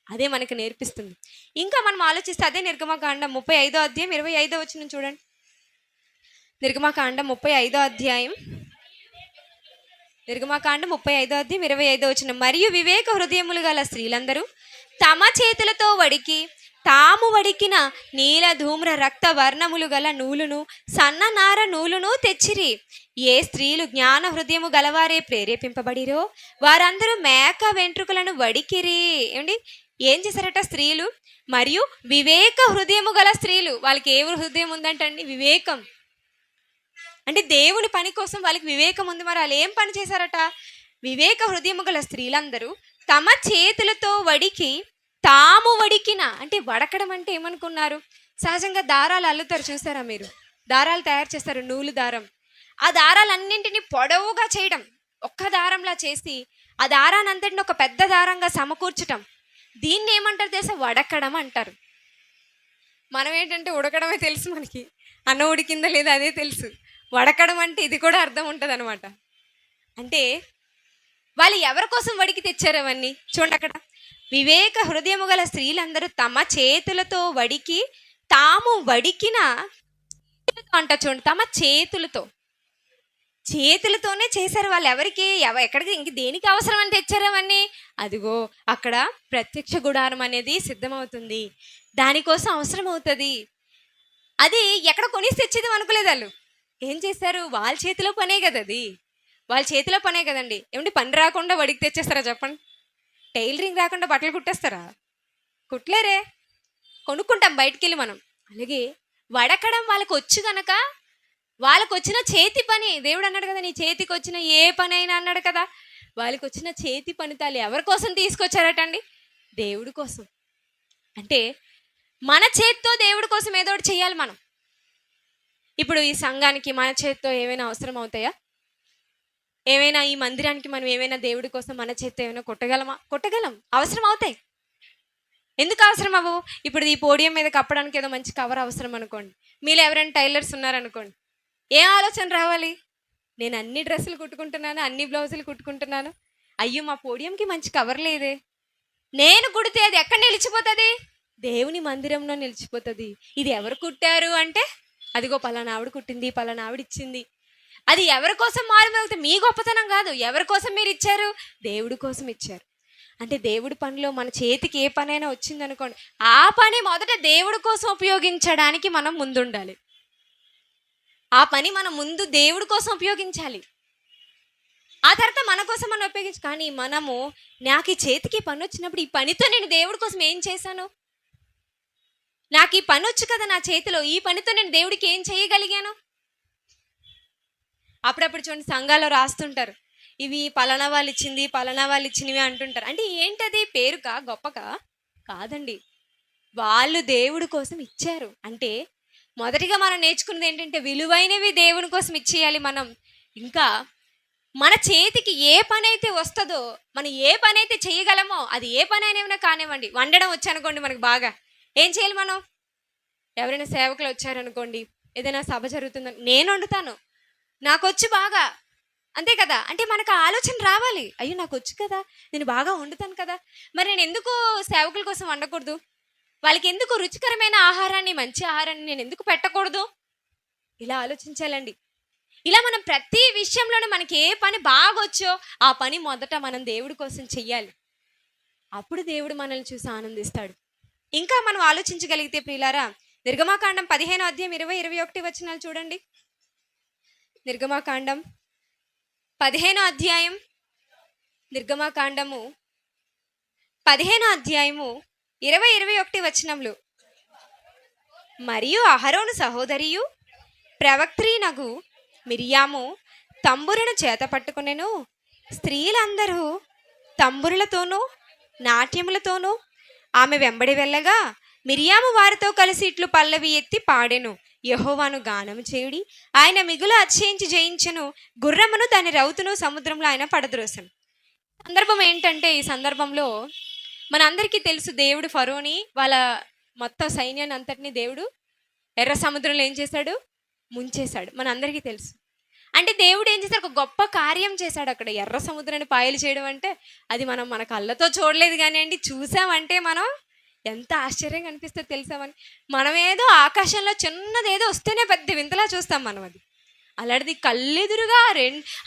అదే మనకు నేర్పిస్తుంది. ఇంకా మనం ఆలోచిస్తే అదే నిర్గమకాండం 35వ అధ్యాయం 25వ వచనం చూడండి. నిర్గమకాండం 35వ అధ్యాయం 25వ వచనం. మరియు వివేక హృదయములు గల స్త్రీలందరూ తమ చేతులతో తాము వడికిన నీల ధూమ్ర రక్త వర్ణములు గల నూలును సన్ననార నూలును తెచ్చిరి. ఏ స్త్రీలు జ్ఞాన హృదయము గలవారే ప్రేరేపింపబడిరో వారందరూ మేక వెంట్రుకలను వడికిరి. ఏమండి? ఏం చేశారట స్త్రీలు? మరియు వివేక హృదయము గల స్త్రీలు. వాళ్ళకి ఏ హృదయం ఉందంటండి? వివేకం. అంటే దేవుని పని కోసం వాళ్ళకి వివేకం ఉంది. మరి వాళ్ళు ఏం పని చేశారట? వివేక హృదయము గల స్త్రీలందరూ తమ చేతులతో తాము వడికిన, అంటే వడకడం అంటే ఏమనుకున్నారు? సహజంగా దారాలు అల్లుతారు చూసారా మీరు? దారాలు తయారు చేస్తారు, నూలు దారం. ఆ దారాలన్నింటినీ పొడవుగా చేయడం, ఒక్క దారంలా చేసి ఆ దారాన్ని అంతటిని ఒక పెద్ద దారంగా సమకూర్చటం, దీన్ని ఏమంటారు తెలుసా? వడకడం అంటారు. మనం ఏంటంటే ఉడకడమే తెలుసు మనకి, అన్నం ఉడికిందా లేదా అదే తెలుసు. వడకడం అంటే ఇది కూడా అర్థం ఉంటుంది అనమాట. అంటే వాళ్ళు ఎవరి కోసం వడికి తెచ్చారు అవన్నీ చూడండి అక్కడ. వివేక హృదయము గల స్త్రీలందరూ తమ చేతులతో వడికి తాము వడికిన అంట చూడండి, తమ చేతులతోనే చేశారు. వాళ్ళు ఎవరికి ఎక్కడికి ఇంక దేనికి అవసరం అని తెచ్చారు అవన్నీ? అదిగో అక్కడ ప్రత్యక్ష గుడారం అనేది సిద్ధమవుతుంది, దానికోసం అవసరం అవుతుంది. అది ఎక్కడ కొనేసి తెచ్చేది అనుకోలేదు. వాళ్ళు ఏం చేశారు? వాళ్ళ చేతిలో పనే కదా, అది వాళ్ళ చేతిలో పనే కదండి. ఏమంటే పని రాకుండా వడికి తెచ్చేస్తారా చెప్పండి? టైలరింగ్ రాకుండా బట్టలు కుట్టేస్తారా? కుట్టలేరే, కొనుక్కుంటాం బయటికి వెళ్ళి మనం. అలాగే వడకడం వాళ్ళకి వచ్చు కనుక వాళ్ళకు వచ్చిన చేతి పని, దేవుడు అన్నాడు కదా నీ చేతికి వచ్చిన ఏ పని అయినా అన్నాడు కదా. వాళ్ళకి వచ్చిన చేతి పనితాలు ఎవరి కోసం తీసుకొచ్చారటండి? దేవుడి కోసం. అంటే మన చేతితో దేవుడి కోసం ఏదో ఒకటి చేయాలి మనం. ఇప్పుడు ఈ సంఘానికి మన చేతితో ఏమైనా అవసరం అవుతాయా? ఏమైనా ఈ మందిరానికి మనం ఏమైనా దేవుడి కోసం మన చేతితో ఏమైనా కొట్టగలం, అవసరం అవుతాయి. ఎందుకు అవసరం అవ్వవు? ఇప్పుడు ఈ పోడియం మీద కప్పడానికి ఏదో మంచి కవర్ అవసరం అనుకోండి. మీలో ఎవరైనా టైలర్స్ ఉన్నారనుకోండి, ఏం ఆలోచన రావాలి? నేను అన్ని డ్రెస్సులు కుట్టుకుంటున్నాను, అన్ని బ్లౌజులు కుట్టుకుంటున్నాను, అయ్యో మా పోడియంకి మంచి కవర్ లేదే, నేను కుడితే అది ఎక్కడ నిలిచిపోతుంది? దేవుని మందిరంలో నిలిచిపోతుంది. ఇది ఎవరు కుట్టారు అంటే అదిగో పలానా ఆవిడ కుట్టింది, పలానా ఆవిడ ఇచ్చింది. అది ఎవరి కోసం మారుమోగుతుంది? మీ గొప్పతనం కాదు. ఎవరి కోసం మీరు ఇచ్చారు? దేవుడి కోసం ఇచ్చారు. అంటే దేవుడి పనిలో మన చేతికి ఏ పనైనా వచ్చింది అనుకోండి, ఆ పని మొదట దేవుడి కోసం ఉపయోగించడానికి మనం ముందుండాలి. ఆ పని మనం ముందు దేవుడి కోసం ఉపయోగించాలి, ఆ తర్వాత మన కోసం మనం ఉపయోగించాలి. కానీ మనము నాకు ఈ చేతికి పని వచ్చినప్పుడు ఈ పనితో నేను దేవుడి కోసం ఏం చేశాను? నాకు ఈ పని వచ్చు కదా నా చేతిలో, ఈ పనితో నేను దేవుడికి ఏం చేయగలిగాను? అప్పుడప్పుడు చూడండి సంఘాల్లో రాస్తుంటారు, ఇవి పలానా వాళ్ళు ఇచ్చింది, పలానా వాళ్ళు ఇచ్చినవి అంటుంటారు. అంటే ఏంటది? పేరుకా, గొప్పకా? కాదండి, వాళ్ళు దేవుడి కోసం ఇచ్చారు. అంటే మొదటిగా మనం నేర్చుకున్నది ఏంటంటే విలువైనవి దేవుని కోసం ఇచ్చేయాలి మనం. ఇంకా మన చేతికి ఏ పని అయితే వస్తుందో, మనం ఏ పని అయితే చేయగలమో, అది ఏ పని అయినా కానివ్వండి. వండడం వచ్చనుకోండి మనకు బాగా, ఏం చేయాలి మనం? ఎవరైనా సేవకులు వచ్చారనుకోండి, ఏదైనా సభ జరుగుతుందని, నేను వండుతాను, నాకు వచ్చు బాగా, అంతే కదా. అంటే మనకు ఆలోచన రావాలి, అయ్యో నాకు వచ్చు కదా, నేను బాగా వండుతాను కదా, మరి నేను ఎందుకు సేవకుల కోసం వండకూడదు? వాళ్ళకి ఎందుకు రుచికరమైన ఆహారాన్ని, మంచి ఆహారాన్ని నేను ఎందుకు పెట్టకూడదు? ఇలా ఆలోచించాలండి. ఇలా మనం ప్రతి విషయంలోనూ మనకి ఏ పని బాగొచ్చో ఆ పని మొదట మనం దేవుడి కోసం చెయ్యాలి. అప్పుడు దేవుడు మనల్ని చూసి ఆనందిస్తాడు. ఇంకా మనం ఆలోచించగలిగితే ప్రియులారా, నిర్గమాకాండం 15వ అధ్యాయం 20-21 వచనాలు చూడండి. నిర్గమాకాండం 15వ అధ్యాయం, నిర్గమాకాండము 15వ అధ్యాయము 20-21 వచనములు. మరియు అహరోను సహోదరియు ప్రవక్త్రీనగు మిరియాము తంబురను చేత పట్టుకునెను. స్త్రీలందరూ తంబురులతోనూ నాట్యములతోనూ ఆమె వెంబడి వెళ్ళగా మిరియాము వారితో కలిసి ఇట్లు పల్లవి ఎత్తి పాడెను. యెహోవాను గానము చేయుడి, ఆయన మిగులు అతిశయించి జయించెను. గుర్రమును దాని రౌతును సముద్రంలో ఆయన పడద్రోసెను. సందర్భం ఏంటంటే, ఈ సందర్భంలో మనందరికీ తెలుసు, దేవుడు ఫరోని వాళ్ళ మొత్తం సైన్యాన్ని అంతటినీ దేవుడు ఎర్ర సముద్రంలో ఏం చేశాడు? ముంచేశాడు. మనందరికీ తెలుసు. అంటే దేవుడు ఏం చేశాడు? ఒక గొప్ప కార్యం చేశాడు అక్కడ. ఎర్ర సముద్రాన్ని పాయలు చేయడం అంటే అది మనం మన కళ్ళతో చూడలేదు కానీ అండి, చూసామంటే మనం ఎంత ఆశ్చర్యంగా అనిపిస్తే తెలుసామని. మనం ఏదో ఆకాశంలో చిన్నదేదో వస్తేనే పెద్ద వింతలా చూస్తాం మనం. అది అలాంటిది కళ్ళెదురుగా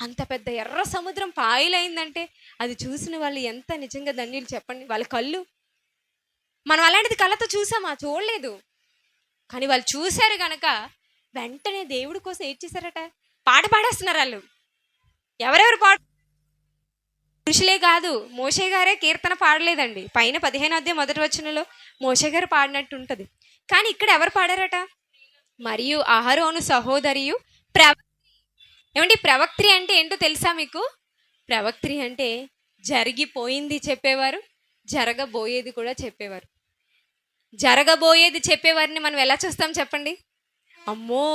అంత పెద్ద ఎర్ర సముద్రం పాయలైందంటే అది చూసిన వాళ్ళు ఎంత నిజంగా ధన్యులు చెప్పండి. వాళ్ళ కళ్ళు, మనం అలాంటిది కళ్ళతో చూసామా? చూడలేదు. కానీ వాళ్ళు చూశారు కనుక వెంటనే దేవుడి కోసం ఏం చేశారట? పాట పాడేస్తున్నారు వాళ్ళు. ఎవరెవరు పురుషులే కాదు, మోషే గారే కీర్తన పాడలేదండి. పైన 15వ అధ్యాయం 1వ వచనంలో మోషే గారు పాడినట్టు ఉంటుంది. కానీ ఇక్కడ ఎవరు పాడారట? మరియు అహరోను సహోదరియు ఏమండి, ప్రవక్త్రి అంటే ఏంటో తెలుసా మీకు? ప్రవక్త్రి అంటే జరిగిపోయింది చెప్పేవారు, జరగబోయేది కూడా చెప్పేవారు. జరగబోయేది చెప్పేవారిని మనం ఎలా చూస్తాం చెప్పండి? అమ్మో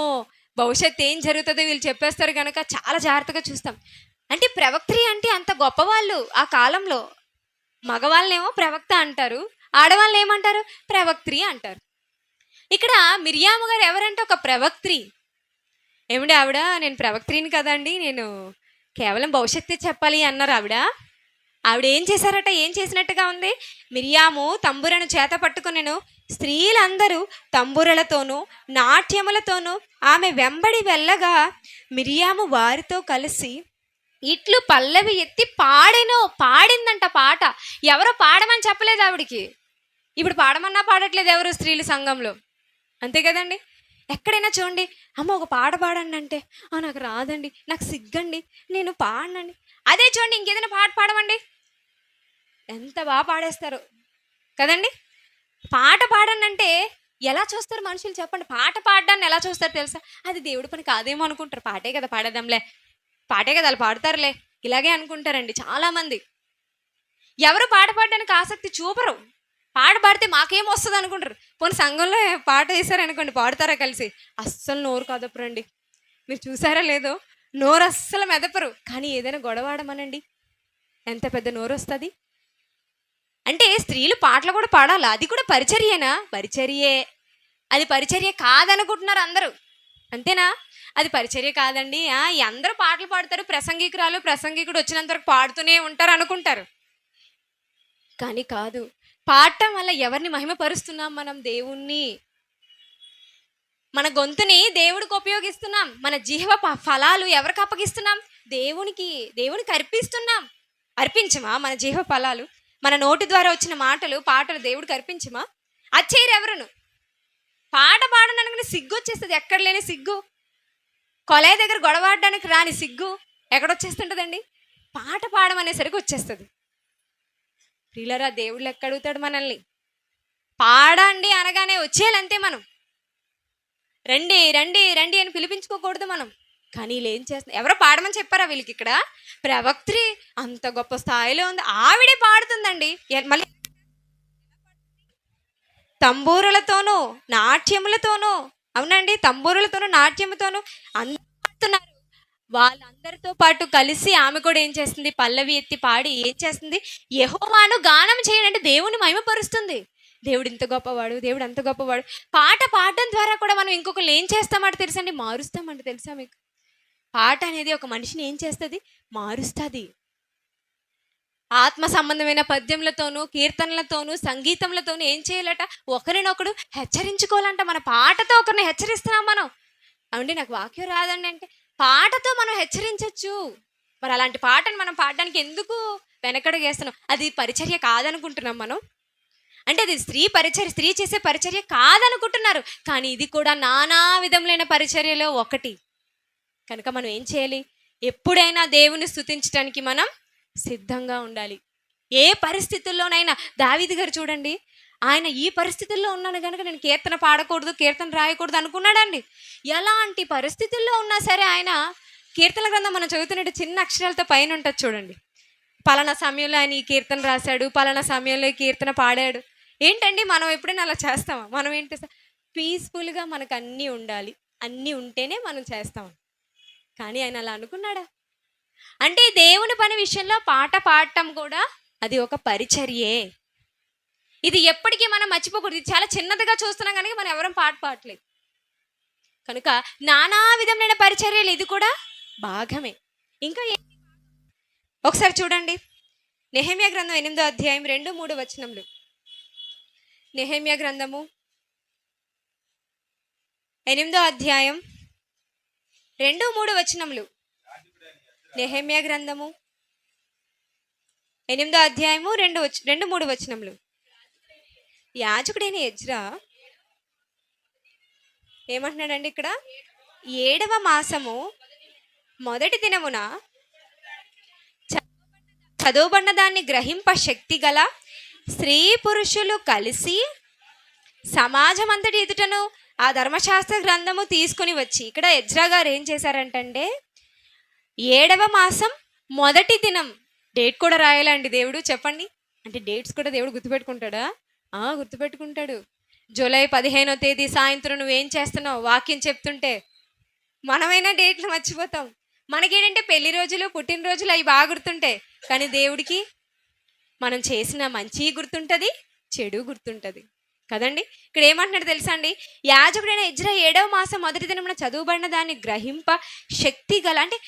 భవిష్యత్తు ఏం జరుగుతుందో వీళ్ళు చెప్పేస్తారు కనుక చాలా జాగ్రత్తగా చూస్తాం. అంటే ప్రవక్త్రి అంటే అంత గొప్పవాళ్ళు ఆ కాలంలో. మగవాళ్ళనేమో ప్రవక్త అంటారు, ఆడవాళ్ళని ఏమంటారు? ప్రవక్త్రి అంటారు. ఇక్కడ మిరియాము గారు ఎవరంటే ఒక ప్రవక్త్రి. ఏమండి ఆవిడ, నేను ప్రవక్త్రిని కదండి, నేను కేవలం భవిష్యత్తు చెప్పాలి అన్నారు ఆవిడ ఏం చేశారట? ఏం చేసినట్టుగా ఉంది? మిరియాము తంబురను చేత పట్టుకునెను, స్త్రీలందరూ తంబురలతోనూ నాట్యములతోనూ ఆమె వెంబడి వెళ్ళగా మిరియాము వారితో కలిసి ఇట్లు పల్లవి ఎత్తి పాడిందంట పాట. ఎవరో పాడమని చెప్పలేదు ఆవిడికి. ఇప్పుడు పాడమన్నా పాడట్లేదు ఎవరు స్త్రీల సంఘంలో, అంతే కదండి. ఎక్కడైనా చూడండి, అమ్మ ఒక పాట పాడండి అంటే నాకు రాదండి, నాకు సిగ్గండి, నేను పాడనండి. అదే చూడండి ఇంకేదైనా పాట పాడమండి, ఎంత బాగా పాడేస్తారు కదండి. పాట పాడండి అంటే ఎలా చూస్తారు మనుషులు చెప్పండి? పాట పాడడాన్ని ఎలా చూస్తారు తెలుసా? అది దేవుడి పని కాదేమో అనుకుంటారు. పాటే కదా పాడేద్దాంలే, పాటే కదా వాళ్ళు పాడతారులే, ఇలాగే అనుకుంటారండి చాలామంది. ఎవరు పాట పాడడానికి ఆసక్తి చూపరు. పాట పాడితే మాకేం వస్తుంది అనుకుంటారు. పోనీ సంఘంలో పాట వేసారనుకోండి, పాడతారా కలిసి, అస్సలు నోరు కదపరండి. మీరు చూసారా లేదో, నోరు అస్సలు మెదపరు. కానీ ఏదైనా గొడవాడమనండి, ఎంత పెద్ద నోరు వస్తుంది. అంటే స్త్రీలు పాటలు కూడా పాడాలి, అది కూడా పరిచర్యేనా? పరిచర్యే. అది పరిచర్య కాదనుకుంటున్నారు అందరూ, అంతేనా? అది పరిచర్య కాదండి. అందరూ పాటలు పాడతారు, ప్రసంగికుడు వచ్చినంత వరకు పాడుతూనే ఉంటారు అనుకుంటారు. కానీ కాదు. పాడటం వల్ల ఎవరిని మహిమపరుస్తున్నాం? మనం దేవుణ్ణి. మన గొంతుని దేవుడికి ఉపయోగిస్తున్నాం. మన జీవ ఫలాలు ఎవరికి అప్పగిస్తున్నాం? దేవునికి అర్పిస్తున్నాం. అర్పించమా మన జీవ ఫలాలు? మన నోటి ద్వారా వచ్చిన పాటలు దేవుడికి అర్పించమా? అచ్చేయరు ఎవరును. పాట పాడడానికి సిగ్గు వచ్చేస్తుంది, ఎక్కడ లేని సిగ్గు. కొలయ దగ్గర గొడవాడడానికి రాని సిగ్గు ఎక్కడొచ్చేస్తుంటుందండి? పాట పాడమనేసరికి వచ్చేస్తుంది. ప్రియులారా, దేవుడు లెక్క అడుగుతాడు మనల్ని. పాడండి అనగానే వచ్చేయాలంతే. మనం రండి రండి రండి అని పిలిపించుకోకూడదు మనం. కానీ వీళ్ళు ఏం చేస్తున్నారు? ఎవరో పాడమని చెప్పారా వీళ్ళకి? ఇక్కడ ప్రవక్త్రి అంత గొప్ప స్థాయిలో ఉంది, ఆవిడే పాడుతుందండి. మళ్ళీ తంబూరులతోనూ నాట్యములతోనూ, అవునండి, తంబూరులతోనూ నాట్యముతోనూ అందరూ పాడుతున్నారు. వాళ్ళందరితో పాటు కలిసి ఆమె కూడా ఏం చేస్తుంది? పల్లవి ఎత్తి పాడి ఏం చేస్తుంది? యెహోవాను గానం చేయండి అంటే దేవుని మహిమపరుస్తుంది. దేవుడు ఇంత గొప్పవాడు, దేవుడు అంత గొప్పవాడు. పాట పాడడం ద్వారా కూడా మనం ఇంకొకరు ఏం చేస్తామంటే తెలుసండి? మారుస్తామంటే తెలుసా మీకు? పాట అనేది ఒక మనిషిని ఏం చేస్తుంది? మారుస్తుంది. ఆత్మ సంబంధమైన పద్యములతోనూ కీర్తనలతోనూ సంగీతములతోనూ ఏం చేయాలట? ఒకరినొకడు హెచ్చరించుకోవాలంట. మన పాటతో ఒకరిని హెచ్చరిస్తున్నాం మనం. అవునండి, నాకు వాక్యం రాదండి అంటే పాటతో మనం హెచ్చరించవచ్చు. మరి అలాంటి పాటను మనం పాడడానికి ఎందుకు వెనకడుగేస్తున్నాం? అది పరిచర్య కాదనుకుంటున్నాం మనం. అంటే అది స్త్రీ చేసే పరిచర్య కాదనుకుంటున్నారు. కానీ ఇది కూడా నానా విధములైన పరిచర్యలో ఒకటి. కనుక మనం ఏం చేయాలి? ఎప్పుడైనా దేవుని స్తుతించడానికి మనం సిద్ధంగా ఉండాలి. ఏ పరిస్థితుల్లోనైనా. దావీదు గారు చూడండి, ఆయన ఈ పరిస్థితుల్లో ఉన్నాను కనుక నేను కీర్తన పాడకూడదు, కీర్తన రాయకూడదు అనుకున్నాడండి. ఎలాంటి పరిస్థితుల్లో ఉన్నా సరే ఆయన కీర్తన గ్రంథం మనం చదువుతున్నట్టు చిన్న అక్షరాలతో పైన ఉంటుంది చూడండి. పలానా సమయంలో ఆయన ఈ కీర్తన రాశాడు, పలానా సమయంలో ఈ కీర్తన పాడాడు. ఏంటండి మనం ఎప్పుడైనా అలా చేస్తామా? మనం ఏంటి పీస్ఫుల్గా మనకు అన్నీ ఉండాలి, అన్నీ ఉంటేనే మనం చేస్తాం. కానీ ఆయన అలా అనుకున్నాడా? అంటే దేవుని పని విషయంలో పాట పాడటం కూడా అది ఒక పరిచర్యే. ఇది ఎప్పటికీ మనం మర్చిపోకూడదు. ఇది చాలా చిన్నదిగా చూస్తున్నాం కనుక మనం ఎవరం పాట పాడలేదు. కనుక నానా విధమైన పరిచర్యలు ఇది కూడా భాగమే. ఇంకా ఒకసారి చూడండి, నెహెమ్యా గ్రంథం 8వ అధ్యాయం 2-3 వచనములు. నెహెమ్యా గ్రంథము 8వ అధ్యాయం 2-3 వచనములు. నెహెమ్యా గ్రంథము 8వ అధ్యాయము 2-3 వచనములు. యాజకుడైన ఎజ్రా ఏమంటున్నాడండి ఇక్కడ? 7వ మాసము మొదటి దినమున చదువుబడిన దాన్ని గ్రహింప శక్తి గల స్త్రీ పురుషులు కలిసి సమాజం అంతటి ఎదుటను ఆ ధర్మశాస్త్ర గ్రంథము తీసుకుని వచ్చి, ఇక్కడ ఎజ్రా గారు ఏం చేశారంటే 7వ మాసం మొదటి దినం, డేట్ కూడా రాయాలండి దేవుడు, చెప్పండి. అంటే డేట్స్ కూడా దేవుడు గుర్తుపెట్టుకుంటాడా? గుర్తుపెట్టుకుంటాడు. జూలై 15వ తేదీ సాయంత్రం నువ్వేం చేస్తున్నావు వాక్యం చెప్తుంటే మనమైనా డేట్లు మర్చిపోతాం. మనకేంటంటే పెళ్లి రోజులు, పుట్టినరోజులు అవి బాగా గుర్తుంటాయి. కానీ దేవుడికి మనం చేసిన మంచి గుర్తుంటుంది, చెడు గుర్తుంటుంది కదండి. ఇక్కడ ఏమంటున్నాడు తెలుసా అండి? యాజకుడైన ఎజ్రా 7వ మాసం మొదటి దినమున చదువుబడిన దాన్ని గ్రహింప శక్తి గల, అంటే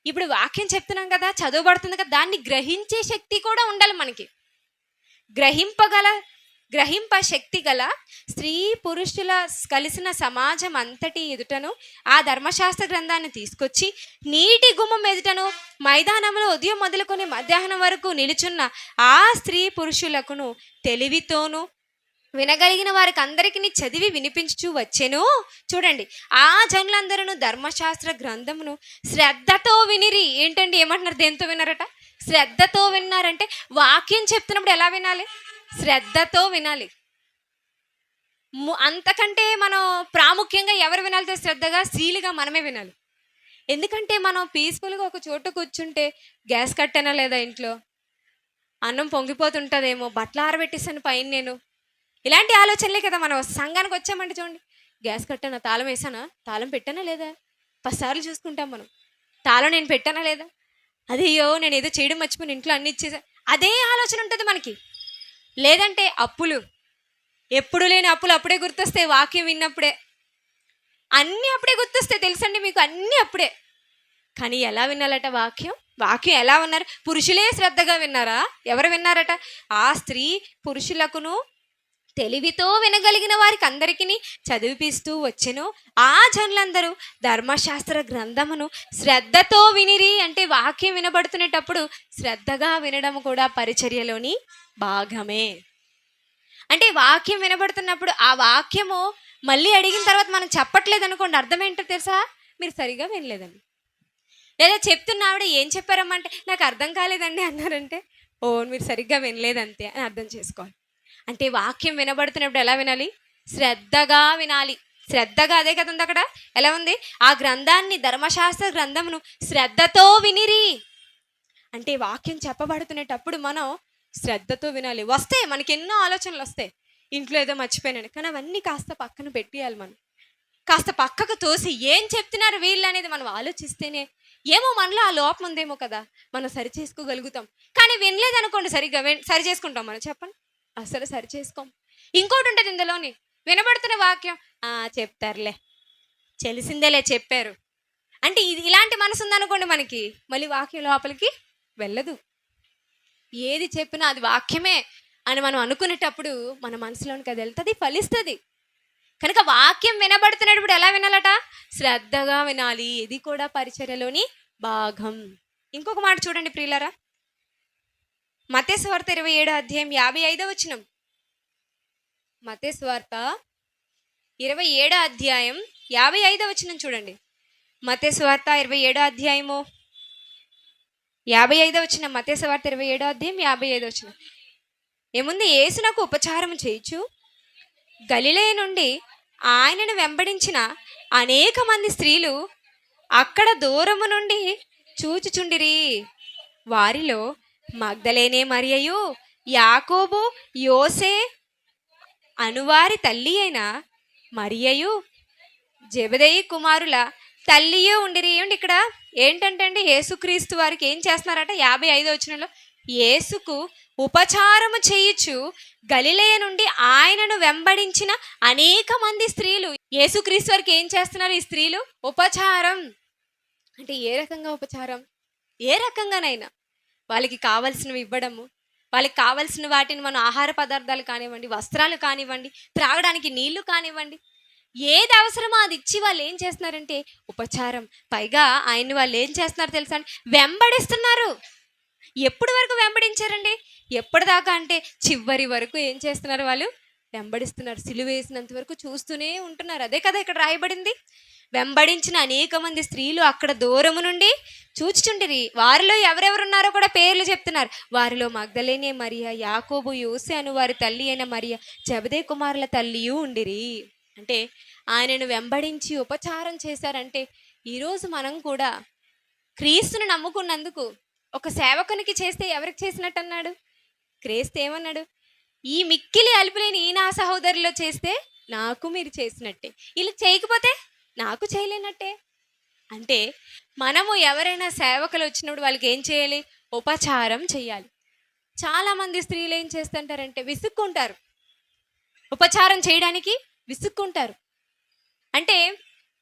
ఇప్పుడు వాక్యం చెప్తున్నాం కదా, చదవబడుతుంది కదా, దాన్ని గ్రహించే శక్తి కూడా ఉండాలి మనకి. గ్రహింప శక్తి గల స్త్రీ పురుషుల కలిసిన సమాజం అంతటి ఎదుటను ఆ ధర్మశాస్త్ర గ్రంథాన్ని తీసుకొచ్చి నీటి గుమ్మం ఎదుటను మైదానంలో ఉదయం మొదలుకొని మధ్యాహ్నం వరకు నిలుచున్న ఆ స్త్రీ పురుషులకును తెలివితోనూ వినగలిగిన వారికి అందరికీ చదివి వినిపించుచూ వచ్చెను. చూడండి, ఆ జనులందరూ ధర్మశాస్త్ర గ్రంథమును శ్రద్ధతో వినిరి. ఏంటండి, ఏమంటున్నారు? దేంతో విన్నారట? శ్రద్ధతో విన్నారంటే వాక్యం చెప్తున్నప్పుడు ఎలా వినాలి? శ్రద్ధతో వినాలి. అంతకంటే మనం ప్రాముఖ్యంగా ఎవరు వినాలి? శ్రద్ధగా, స్త్రీలుగా మనమే వినాలి. ఎందుకంటే మనం పీస్ఫుల్గా ఒక చోట కూర్చుంటే గ్యాస్ కట్టేనా లేదా, ఇంట్లో అన్నం పొంగిపోతుంటుందేమో, బట్టలు ఆరబెట్టేసాను పైన నేను, ఇలాంటి ఆలోచనలే కదా. మనం సంఘానికి వచ్చామంటే చూడండి, గ్యాస్ కట్టానా, తాళం వేసానా, తాళం పెట్టానా లేదా, 10 సార్లు చూసుకుంటాం మనం. తాళం నేను పెట్టానా లేదా, అదేయో నేను ఏదో చేయడం మర్చిపోయి ఇంట్లో అన్ని ఇచ్చేసా, అదే ఆలోచన ఉంటుంది మనకి. లేదంటే అప్పులు, ఎప్పుడు లేని అప్పులు అప్పుడే గుర్తొస్తాయి. వాక్యం విన్నప్పుడే అన్నీ అప్పుడే గుర్తొస్తాయి. తెలుసండి మీకు, అన్నీ అప్పుడే. కానీ ఎలా వినాలట వాక్యం? వాక్యం ఎలా విన్నారు? పురుషులే శ్రద్ధగా విన్నారా? ఎవరు విన్నారట? ఆ స్త్రీ పురుషులకును తెలివితో వినగలిగిన వారికి అందరికీ చదివిపిస్తూ వచ్చెను. ఆ జనులందరూ ధర్మశాస్త్ర గ్రంథమును శ్రద్ధతో వినిరి. అంటే వాక్యం వినబడుతునేటప్పుడు శ్రద్ధగా వినడం కూడా పరిచర్యలోని భాగమే. అంటే వాక్యం వినబడుతున్నప్పుడు ఆ వాక్యము మళ్ళీ అడిగిన తర్వాత మనం చెప్పట్లేదు అనుకోండి, అర్థం ఏంటో తెలుసా? మీరు సరిగా వినలేదండి. లేదా చెప్తున్న ఆవిడ ఏం చెప్పారమ్మా అంటే నాకు అర్థం కాలేదండి అన్నారంటే, ఓ మీరు సరిగ్గా వినలేదంతే అని అర్థం చేసుకోవాలి. అంటే వాక్యం వినబడుతున్నప్పుడు ఎలా వినాలి? శ్రద్ధగా వినాలి. శ్రద్ధగా, అదే కదా ఉంది అక్కడ. ఎలా ఉంది? ఆ గ్రంథాన్ని, ధర్మశాస్త్ర గ్రంథమును శ్రద్ధతో వినిరి. అంటే వాక్యం చెప్పబడుతున్నప్పుడు మనం శ్రద్ధతో వినాలి. వస్తాయి మనకి ఎన్నో ఆలోచనలు వస్తాయి, ఇంట్లో ఏదో మర్చిపోయినాను, కానీ అవన్నీ కాస్త పక్కన పెట్టేయాలి. మనం కాస్త పక్కకు తోసి ఏం చెప్తున్నారు వీళ్ళు అనేది మనం ఆలోచిస్తేనే, ఏమో మనలో ఆ లోపం ఉందేమో కదా, మనం సరి చేసుకోగలుగుతాం. కానీ వినలేదనుకోండి, సరిగ్గా సరి చేసుకుంటాం మనం? చెప్పండి, అసలు సరి చేసుకోం. ఇంకోటి ఉంటుంది ఇందులోని, వినబడుతున్న వాక్యం చెప్తారులే, తెలిసిందేలే చెప్పారు అంటే ఇలాంటి మనసు ఉందనుకోండి మనకి, మళ్ళీ వాక్యం లోపలికి వెళ్ళదు. ఏది చెప్పినా అది వాక్యమే అని మనం అనుకునేటప్పుడు మన మనసులోనికి అది వెళ్తుంది, ఫలిస్తుంది. కనుక వాక్యం వినబడుతున్నప్పుడు ఎలా వినాలట? శ్రద్ధగా వినాలి. ఇది కూడా పరిచర్యలోని భాగం. ఇంకొక మాట చూడండి ప్రియులారా, మత్తయి సువార్త 27వ అధ్యాయం 55వ వచనం. మత్తయి సువార్త 27వ అధ్యాయం 55వ వచనం చూడండి. మత్తయి సువార్త 27వ అధ్యాయము 55వ వచనం. మత్తయి సువార్త 27వ అధ్యాయం 55వ వచనం ఏముంది? యేసునకు ఉపచారం చేయుచు గలిలయ నుండి ఆయనను వెంబడించిన అనేక మంది స్త్రీలు అక్కడ దూరము నుండి చూచుచుండిరి. వారిలో మగ్దలేనే మరియయు, యాకోబు, యోసే అనువారి తల్లి అయిన మరియయు, జెబెదయి కుమారుల తల్లియు ఉండిరి. ఏమండి ఇక్కడ ఏంటంటే అండి, యేసుక్రీస్తు వారికి ఏం చేస్తున్నారట? 55వ వచనంలో యేసుకు ఉపచారము చేయుచు గలిలయ నుండి ఆయనను వెంబడించిన అనేక మంది స్త్రీలు. యేసుక్రీస్తు వారికి ఏం చేస్తున్నారు ఈ స్త్రీలు? ఉపచారం. అంటే ఏ రకంగా ఉపచారం? ఏ రకంగానైనా వాళ్ళకి కావలసినవి ఇవ్వడము, వాళ్ళకి కావలసిన వాటిని మనం ఆహార పదార్థాలు కానివ్వండి, వస్త్రాలు కానివ్వండి, త్రాగడానికి నీళ్లు కానివ్వండి, ఏది అవసరమో అది ఇచ్చి వాళ్ళు ఏం చేస్తున్నారంటే ఉపచారం. పైగా ఆయన్ని వాళ్ళు ఏం చేస్తున్నారు తెలుసా అండి? వెంబడిస్తున్నారు. ఎప్పటి వరకు వెంబడించారండి? ఎప్పటిదాకా అంటే చివరి వరకు ఏం చేస్తున్నారు? వాళ్ళు వెంబడిస్తున్నారు. సిలువ వేసినంత వరకు చూస్తూనే ఉంటున్నారు. అదే కదా ఇక్కడ రాయబడింది. వెంబడించిన అనేక మంది స్త్రీలు అక్కడ దూరము నుండి చూచుచుండిరి. వారిలో ఎవరెవరున్నారో కూడా పేర్లు చెప్తున్నారు. వారిలో మగ్దలేనే మరియ, యాకోబు, యోసే అను వారి తల్లి అయిన మరియ, జెబెదయి కుమారుల తల్లియు ఉండిరి. అంటే ఆయనను వెంబడించి ఉపచారం చేశారంటే ఈరోజు మనం కూడా క్రీస్తుని నమ్ముకున్నందుకు ఒక సేవకునికి చేస్తే ఎవరికి చేసినట్టు అన్నాడు? క్రీస్తు ఏమన్నాడు? ఈ మిక్కిలి అలుపులేని ఈ నా సహోదరులో చేస్తే నాకు మీరు చేసినట్టే, ఇలా చేయకపోతే నాకు చేయలేనట్టే. అంటే మనము ఎవరైనా సేవకులు వచ్చినప్పుడు వాళ్ళకి ఏం చేయాలి? ఉపచారం చేయాలి. చాలామంది స్త్రీలు ఏం చేస్తుంటారంటే విసుక్కుంటారు, ఉపచారం చేయడానికి విసుక్కుంటారు. అంటే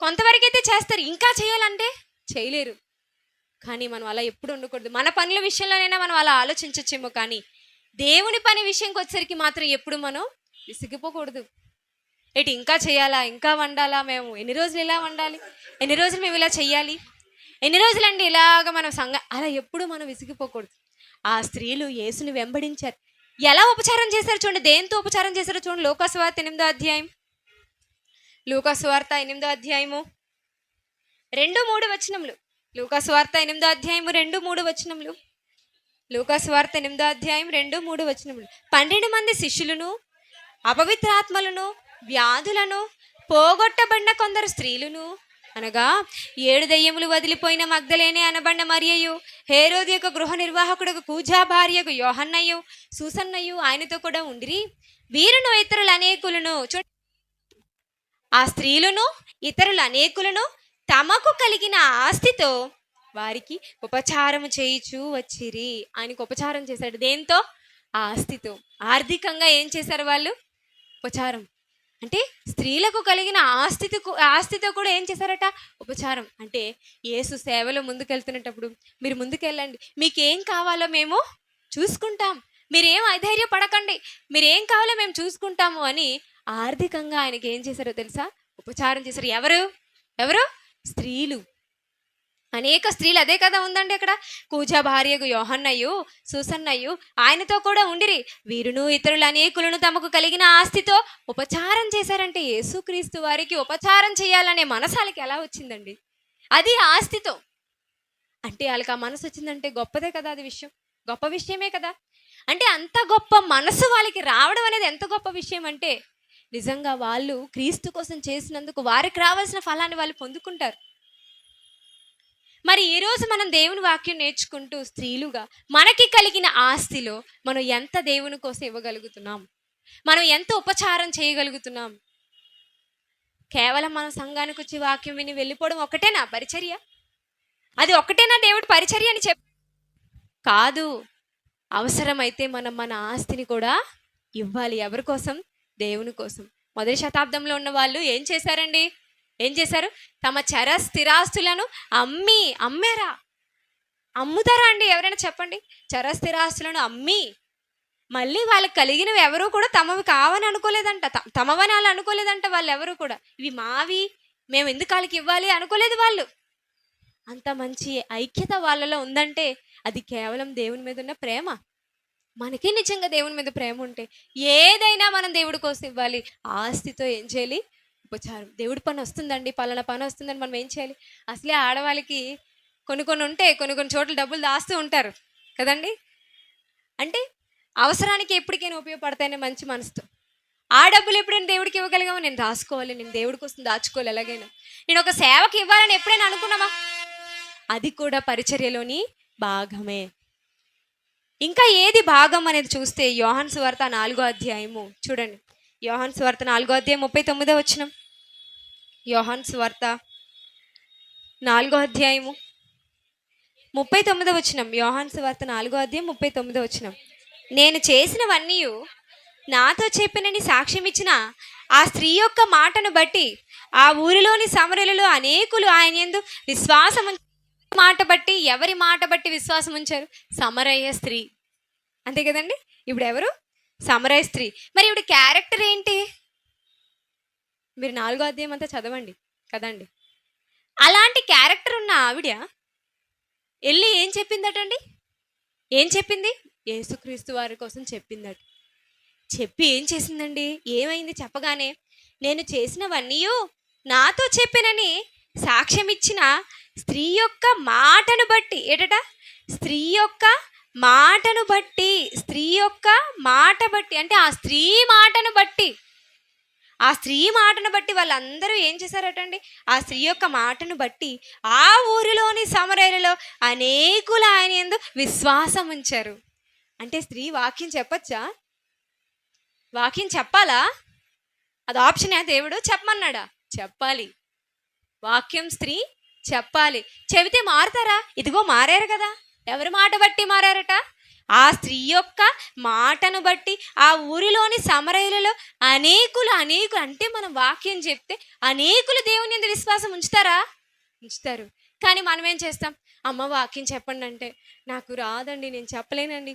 కొంతవరకు అయితే చేస్తారు, ఇంకా చేయాలంటే చేయలేరు. కానీ మనం అలా ఎప్పుడు ఉండకూడదు. మన పనుల విషయంలోనైనా మనం అలా ఆలోచించచ్చేమో, కానీ దేవుని పని విషయంకి వచ్చేసరికి మాత్రం ఎప్పుడు మనం విసిగిపోకూడదు. ఇంకా చేయాలా, ఇంకా వండాలా, మేము ఎన్ని రోజులు ఇలా వండాలి, ఎన్ని రోజులు మేము ఇలా చెయ్యాలి, ఎన్ని రోజులండి ఇలాగ మనం అలా ఎప్పుడు మనం విసిగిపోకూడదు. ఆ స్త్రీలు యేసుని వెంబడించారు. ఎలా ఉపచారం చేశారు చూడండి, దేంతో ఉపచారం చేశారో చూడండి. లూకాసువార్త 8వ అధ్యాయం, లూకాసువార్త 8వ అధ్యాయము 2-3 వచనములు. లూకాసువార్త 8వ అధ్యాయము 2-3 వచనములు. లూకాసువార్త 8వ అధ్యాయం 2-3 వచనములు. 12 మంది శిష్యులను, అపవిత్రాత్మలను, వ్యాధులను పోగొట్టబడిన కొందరు స్త్రీలను, అనగా 7 దయ్యములు వదిలిపోయిన మగ్దలేనే అనబడిన మరియయు, హేరోదు యొక్క గృహ నిర్వాహకుడు కూజా భార్యకు యోహన్నయు, సూసన్నయు ఆయనతో కూడా ఉండిరి. వీరును ఇతరులు అనేకులను, ఆ స్త్రీలను ఇతరులు అనేకులను తమకు కలిగిన ఆస్తితో వారికి ఉపచారము చేయిచూ వచ్చిరి. ఆయనకు ఉపచారం చేశాడు. దేంతో? ఆస్తితో. ఆర్థికంగా ఏం చేశారు వాళ్ళు? ఉపచారం. అంటే స్త్రీలకు కలిగిన ఆస్తితో కూడా ఏం చేశారట? ఉపచారం. అంటే యేసు సేవలో ముందుకెళ్తున్నప్పుడు, మీరు ముందుకెళ్ళండి, మీకేం కావాలో మేము చూసుకుంటాం, మీరేం అధైర్యపడకండి, మీరేం కావాలో మేము చూసుకుంటాము అని ఆర్థికంగా ఆయనకి ఏం చేశారో తెలుసా? ఉపచారం చేశారు. ఎవరు? స్త్రీలు. అనేక స్త్రీలు, అదే కదా ఉందండి అక్కడ. కూజా భార్యకు యోహన్నయు, సూసన్నయు ఆయనతో కూడా ఉండిరి. వీరును ఇతరులు అనేకులను తమకు కలిగిన ఆస్తితో ఉపచారం చేశారంటే యేసుక్రీస్తు వారికి ఉపచారం చేయాలనే మనసు వాళ్ళకి ఎలా వచ్చిందండి? అది ఆస్తితో. అంటే వాళ్ళకి ఆ మనసు వచ్చిందంటే గొప్పదే కదా, అది విషయం, గొప్ప విషయమే కదా. అంటే అంత గొప్ప మనసు వాళ్ళకి రావడం అనేది ఎంత గొప్ప విషయం అంటే, నిజంగా వాళ్ళు క్రీస్తు కోసం చేసినందుకు వారికి రావాల్సిన ఫలాన్ని వాళ్ళు పొందుకుంటారు. మరి ఈరోజు మనం దేవుని వాక్యం నేర్చుకుంటూ స్త్రీలుగా మనకి కలిగిన ఆస్తిలో మనం ఎంత దేవుని కోసం ఇవ్వగలుగుతున్నాం, మనం ఎంత ఉపచారం చేయగలుగుతున్నాం? కేవలం మన సంఘానికి వచ్చి వాక్యం విని వెళ్ళిపోవడం ఒకటేనా పరిచర్య? అది ఒకటేనా దేవుడి పరిచర్య అని కాదు. అవసరమైతే మనం మన ఆస్తిని కూడా ఇవ్వాలి. ఎవరి కోసం? దేవుని కోసం. మొదటి శతాబ్దంలో ఉన్న వాళ్ళు ఏం చేశారండి? తమ చర స్థిరాస్తులను అమ్మారా? అమ్ముతారా అండి ఎవరైనా చెప్పండి? చర స్థిరాస్తులను అమ్మి మళ్ళీ వాళ్ళకి కలిగినవి ఎవరు కూడా తమవి కావని అనుకోలేదంట, తమవని వాళ్ళు అనుకోలేదంట. వాళ్ళు ఎవరు కూడా ఇవి మావి, మేము ఎందుకు వాళ్ళకి ఇవ్వాలి అనుకోలేదు వాళ్ళు. అంత మంచి ఐక్యత వాళ్ళలో ఉందంటే అది కేవలం దేవుని మీద ఉన్న ప్రేమ. మనకి నిజంగా దేవుని మీద ప్రేమ ఉంటే ఏదైనా మనం దేవుడి కోసం ఇవ్వాలి. ఆస్తితో ఏం చేయాలి? ఉపచారం. దేవుడి పని వస్తుందండి, పలానా పని వస్తుందని మనం ఏం చేయాలి? అసలే ఆడవాళ్ళకి కొన్ని ఉంటే కొన్ని చోట్ల డబ్బులు దాస్తూ ఉంటారు కదండి. అంటే అవసరానికి ఎప్పటికైనా ఉపయోగపడతాయనే మంచి మనసుతో ఆ డబ్బులు ఎప్పుడైనా దేవుడికి ఇవ్వగలిగామో, నేను రాసుకోవాలి, నేను దేవుడి కోసం దాచుకోవాలి, ఎలాగైనా నేను ఒక సేవకి ఇవ్వాలని ఎప్పుడైనా అనుకున్నామా? అది కూడా పరిచర్యలోని భాగమే. ఇంకా ఏది భాగం అనేది చూస్తే యోహాను సువార్త 4వ అధ్యాయము చూడండి. యోహాను సువార్త 4వ అధ్యాయం 39వ వచనం. యోహాను సువార్త 4వ అధ్యాయము 39వ వచనం. యోహాను సువార్త 4వ అధ్యాయం 39వ వచనం. నేను చేసినవన్నీ నాతో చెప్పినని సాక్ష్యం ఇచ్చిన ఆ స్త్రీ యొక్క మాటను బట్టి ఆ ఊరిలోని సమరయులలో అనేకులు ఆయన యందు విశ్వాసం ఎవరి మాట బట్టి విశ్వాసం ఉంచారు? సమరయ స్త్రీ. అంతే కదండి. ఇప్పుడు ఎవరు? సమరయ స్త్రీ. మరి ఇప్పుడు క్యారెక్టర్ ఏంటి? మీరు 4వ అధ్యాయం అంతా చదవండి కదండి. అలాంటి క్యారెక్టర్ ఉన్న ఆవిడ వెళ్ళి ఏం చెప్పిందటండి? ఏం చెప్పింది? యేసుక్రీస్తు వారి కోసం చెప్పిందట. చెప్పి ఏం చేసిందండి? ఏమైంది? చెప్పగానే నేను చేసినవన్నీ నాతో చెప్పినని సాక్ష్యం ఇచ్చిన స్త్రీ యొక్క మాటను బట్టి ఏటట? స్త్రీ యొక్క మాటను బట్టి అంటే ఆ స్త్రీ మాటను బట్టి వాళ్ళందరూ ఏం చేశారటండి? ఆ స్త్రీ యొక్క మాటను బట్టి ఆ ఊరిలోని సమరయులలో అనేకులు ఆయన యందు విశ్వాసం ఉంచారు. అంటే స్త్రీ వాక్యం చెప్పచ్చా? వాక్యం చెప్పాలా? అది ఆప్షనే. దేవుడు చెప్పమన్నాడా? చెప్పాలి. వాక్యం స్త్రీ చెప్పాలి. చెబితే మారుతారా? ఇదిగో మారారు కదా. ఎవరి మాట బట్టి మారారట? ఆ స్త్రీ యొక్క మాటను బట్టి ఆ ఊరిలోని సమరయులలో అనేకులు అంటే మనం వాక్యం చెప్తే అనేకులు దేవుని యందు విశ్వాసం ఉంచుతారా? ఉంచుతారు. కానీ మనం ఏం చేస్తాం? అమ్మ వాక్యం చెప్పండి అంటే, నాకు రాదండి, నేను చెప్పలేనండి.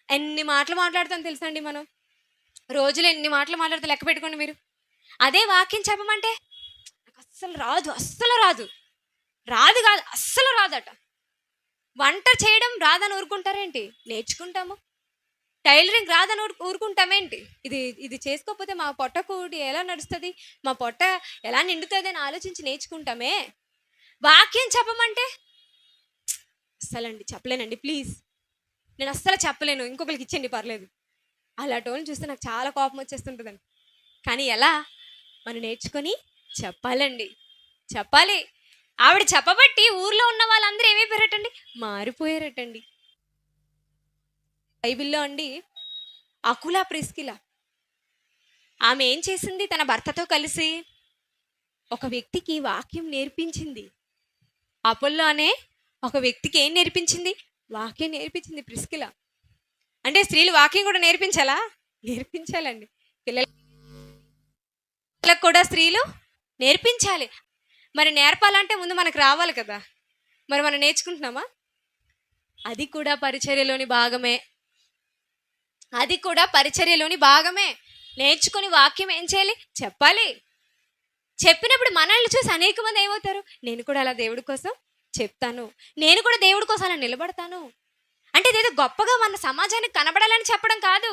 ఎన్ని మాటలు మాట్లాడతాను తెలుసా అండి మనం. రోజులో ఎన్ని మాటలు మాట్లాడితే లెక్క పెట్టుకోండి మీరు. అదే వాక్యం చెప్పమంటే, నాకు అస్సలు రాదు, అస్సలు రాదు, రాదు కాదు అస్సలు రాదట. వంట చేయడం రాదని ఊరుకుంటారేంటి? నేర్చుకుంటాము. టైలరింగ్ రాదని ఊరుకుంటామేంటి? ఇది ఇది చేసుకోకపోతే మా పొట్ట కూడి ఎలా నడుస్తుంది, మా పొట్ట ఎలా నిండుతుంది అని ఆలోచించి నేర్చుకుంటామే. వాక్యం చెప్పమంటే అస్సలండి చెప్పలేనండి, ప్లీజ్ నేను అస్సలు చెప్పలేను, ఇంకొకరికి ఇచ్చేయండి పర్లేదు. అలాంటి వాళ్ళని చూస్తే నాకు చాలా కోపం వచ్చేస్తుంటుందండి. కానీ ఎలా? మనం నేర్చుకొని చెప్పాలండి, చెప్పాలి. ఆవిడ చెప్పబట్టి ఊర్లో ఉన్న వాళ్ళందరూ ఏమైపోయారటండి? మారిపోయారటండి. బైబిల్లో అండి అకులా ప్రిస్కిలా, ఆమె ఏం చేసింది? తన భర్తతో కలిసి ఒక వ్యక్తికి వాక్యం నేర్పించింది. అపోల్లో అనే ఒక వ్యక్తికి ఏం నేర్పించింది? వాక్యం నేర్పించింది ప్రిస్కిలా. అంటే స్త్రీలు వాక్యం కూడా నేర్పించాలా? నేర్పించాలండి. పిల్లలకు కూడా స్త్రీలు నేర్పించాలి. మరి నేర్పాలంటే ముందు మనకు రావాలి కదా. మరి మనం నేర్చుకుంటున్నామా? అది కూడా పరిచర్యలోని భాగమే. అది కూడా పరిచర్యలోని భాగమే. నేర్చుకుని వాక్యం ఏం చేయాలి? చెప్పాలి. చెప్పినప్పుడు మనల్ని చూసి అనేక మంది ఏమవుతారు? నేను కూడా అలా దేవుడి కోసం చెప్తాను, నేను కూడా దేవుడి కోసం అలా నిలబడతాను. అంటే ఇదేదో గొప్పగా మన సమాజానికి కనబడాలని చెప్పడం కాదు.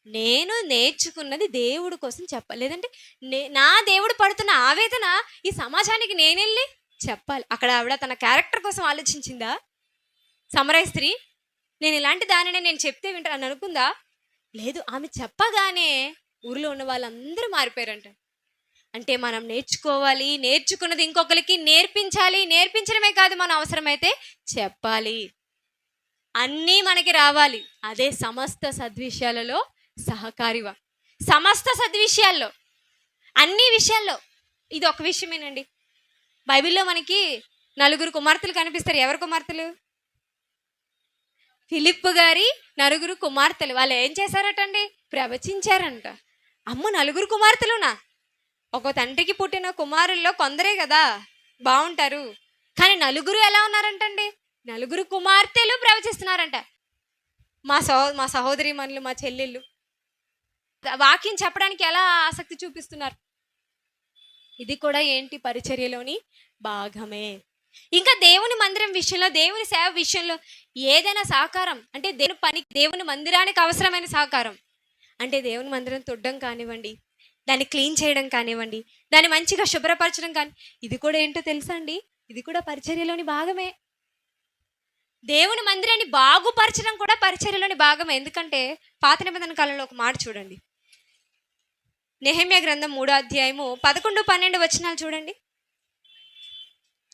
నేను నేర్చుకున్నది దేవుడి కోసం చెప్పాలి. లేదంటే నా దేవుడు పడుతున్న ఆవేదన ఈ సమాజానికి నేను వెళ్ళి చెప్పాలి. అక్కడ ఆవిడ తన క్యారెక్టర్ కోసం ఆలోచించిందా? సమరయ స్త్రీ నేను ఇలాంటి దానినే నేను చెప్తే వింటాను అనుకుందా? లేదు. ఆమె చెప్పగానే ఊరిలో ఉన్న వాళ్ళందరూ మారిపోయారంట. అంటే మనం నేర్చుకోవాలి, నేర్చుకున్నది ఇంకొకరికి నేర్పించాలి. నేర్పించడమే కాదు, మనం అవసరమైతే చెప్పాలి. అన్నీ మనకి రావాలి. అదే సమస్త సద్విషయాలలో సహకారివా. సమస్త సద్విషయాల్లో, అన్ని విషయాల్లో. ఇది ఒక విషయమేనండి. బైబిల్లో మనకి 4 కుమార్తెలు కనిపిస్తారు. ఎవరు కుమార్తెలు? ఫిలిప్పు గారి 4 కుమార్తెలు. వాళ్ళు ఏం చేశారటండి? ప్రవచించారంట. అమ్మ, 4 కుమార్తెలునా? ఒక తండ్రికి పుట్టిన కుమారుల్లో కొందరే కదా బాగుంటారు. కానీ 4 ఎలా ఉన్నారంటండి? 4 కుమార్తెలు ప్రవచిస్తున్నారంట. మా సహోదరి మనులు, మా చెల్లెళ్ళు వాక్యం చెప్పడానికి ఎలా ఆసక్తి చూపిస్తున్నారు. ఇది కూడా ఏంటి? పరిచర్యలోని భాగమే. ఇంకా దేవుని మందిరం విషయంలో, దేవుని సేవ విషయంలో ఏదైనా సహకారం అంటే దేవుని పని, దేవుని మందిరానికి అవసరమైన సహకారం అంటే దేవుని మందిరం తుడ్డం కానివ్వండి, దాన్ని క్లీన్ చేయడం కానివ్వండి, దాన్ని మంచిగా శుభ్రపరచడం కానీ, ఇది కూడా ఏంటో తెలుసా అండి? ఇది కూడా పరిచర్యలోని భాగమే. దేవుని మందిరాన్ని బాగుపరచడం కూడా పరిచర్యలోని భాగమే. ఎందుకంటే పాత నిబంధన కాలంలో ఒక మాట చూడండి. నెహెమ్యా గ్రంథం 3వ అధ్యాయము 11, 12 వచనాలు చూడండి.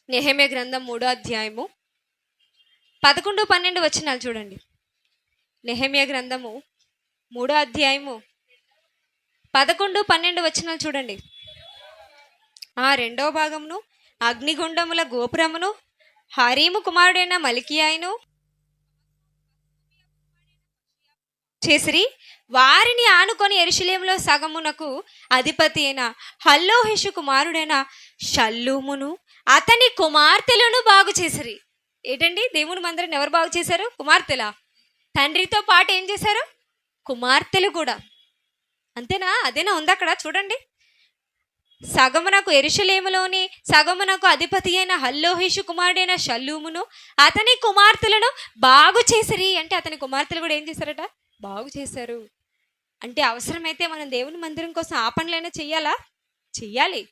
నెహెమ్యా గ్రంథం 3వ అధ్యాయము 11, 12 వచనాలు చూడండి. నెహెమ్యా గ్రంథము 3వ అధ్యాయము 11, 12 వచనాలు చూడండి. ఆ 2వ భాగమును అగ్నిగుండముల గోపురమును హరీము కుమారుడైన మల్కీయాను చేసిరి. వారిని ఆనుకొని యెరూషలేములో సగమునకు అధిపతి అయిన హల్లోహెషు కుమారుడైన షల్లూమును అతని కుమార్తెలను బాగు చేసిరి. ఏంటండి? దేవుని మందిరాన్ని ఎవరు బాగు చేశారు? కుమార్తెలా? తండ్రితో పాటు ఏం చేశారు? కుమార్తెలు కూడా. అంతేనా? అదేనా ఉంది అక్కడ? చూడండి. సగమునకు యెరూషలేములోని సగమునకు అధిపతి అయిన హల్లోహేషు కుమారుడైన షల్లూమును అతని కుమార్తెలను బాగు చేసిరి. అంటే అతని కుమార్తెలు కూడా ఏం చేశారట? బాగు చేశారు. అంటే అవసరమైతే మనం దేవుని మందిరం కోసం ఆ పనులైనా చెయ్యాలా? చెయ్యాలి.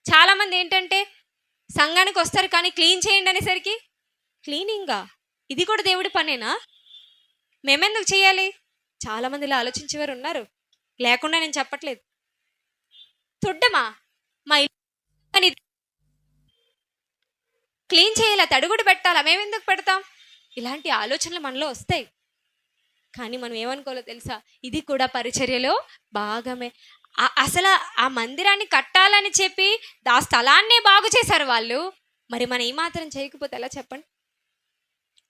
చాలామంది ఏంటంటే సంఘానికి వస్తారు కానీ క్లీన్ చేయండి అనేసరికి క్లీనింగా? ఇది కూడా దేవుడి పనేనా? మేమెందుకు చేయాలి? చాలామంది ఇలా ఆలోచించేవారు ఉన్నారు. లేకుండా నేను చెప్పట్లేదు. తుడ్డమా? మా ఇల్లు క్లీన్ చేయాలా? తడుగుడు పెట్టాలా? మేమెందుకు పెడతాం? ఇలాంటి ఆలోచనలు మనలో వస్తాయి. కానీ మనం ఏమనుకోవాలో తెలుసా? ఇది కూడా పరిచర్యలో భాగమే. అసలు ఆ మందిరాన్ని కట్టాలని చెప్పి ఆ స్థలాన్నే బాగు చేశారు వాళ్ళు. మరి మనం ఈ మాత్రం చేయకపోతే ఎలా చెప్పండి?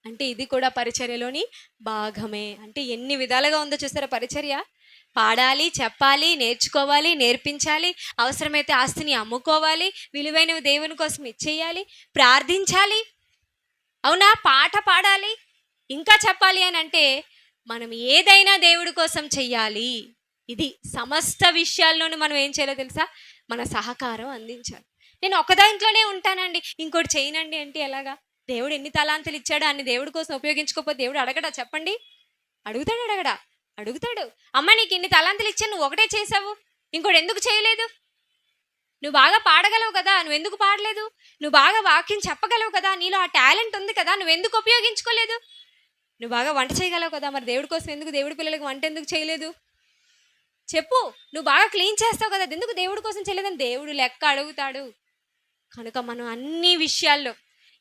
అంటే ఇది కూడా పరిచర్యలోని భాగమే. అంటే ఎన్ని విధాలుగా ఉందో చూస్తారా పరిచర్య? పాడాలి, చెప్పాలి, నేర్చుకోవాలి, నేర్పించాలి, అవసరమైతే ఆస్తిని అమ్ముకోవాలి, విలువైనవి దేవుని కోసం ఇచ్చేయాలి, ప్రార్థించాలి. అవునా? పాట పాడాలి, ఇంకా చెప్పాలి అని అంటే మనం ఏదైనా దేవుడి కోసం చెయ్యాలి. ఇది సమస్త విషయాల్లోనూ మనం ఏం చేయాలో తెలుసా? మన సహకారం అందించాలి. నేను ఒక దాంట్లోనే ఉంటానండి, ఇంకోటి చేయనండి అంటే ఎలాగా? దేవుడు ఎన్ని తలాంతులు ఇచ్చాడో అన్ని దేవుడి కోసం ఉపయోగించుకోకపోతే దేవుడు అడగడా చెప్పండి? అడగడా? అడుగుతాడు. అమ్మ, నీకు ఇన్ని తలాంతులు ఇచ్చాను, నువ్వు ఒకటే చేసావు, ఇంకోటి ఎందుకు చేయలేదు? నువ్వు బాగా పాడగలవు కదా, నువ్వెందుకు పాడలేదు? నువ్వు బాగా వాక్యం చెప్పగలవు కదా, నీలో ఆ టాలెంట్ ఉంది కదా, నువ్వెందుకు ఉపయోగించుకోలేదు? నువ్వు బాగా వంట చేయగలవు కదా, మరి దేవుడి కోసం ఎందుకు, దేవుడి పిల్లలకి వంట ఎందుకు చేయలేదు? చెప్పు. నువ్వు బాగా క్లీన్ చేస్తావు కదా, ఎందుకు దేవుడి కోసం చేయలేదని దేవుడు లెక్క అడుగుతాడు. కనుక మనం అన్ని విషయాల్లో,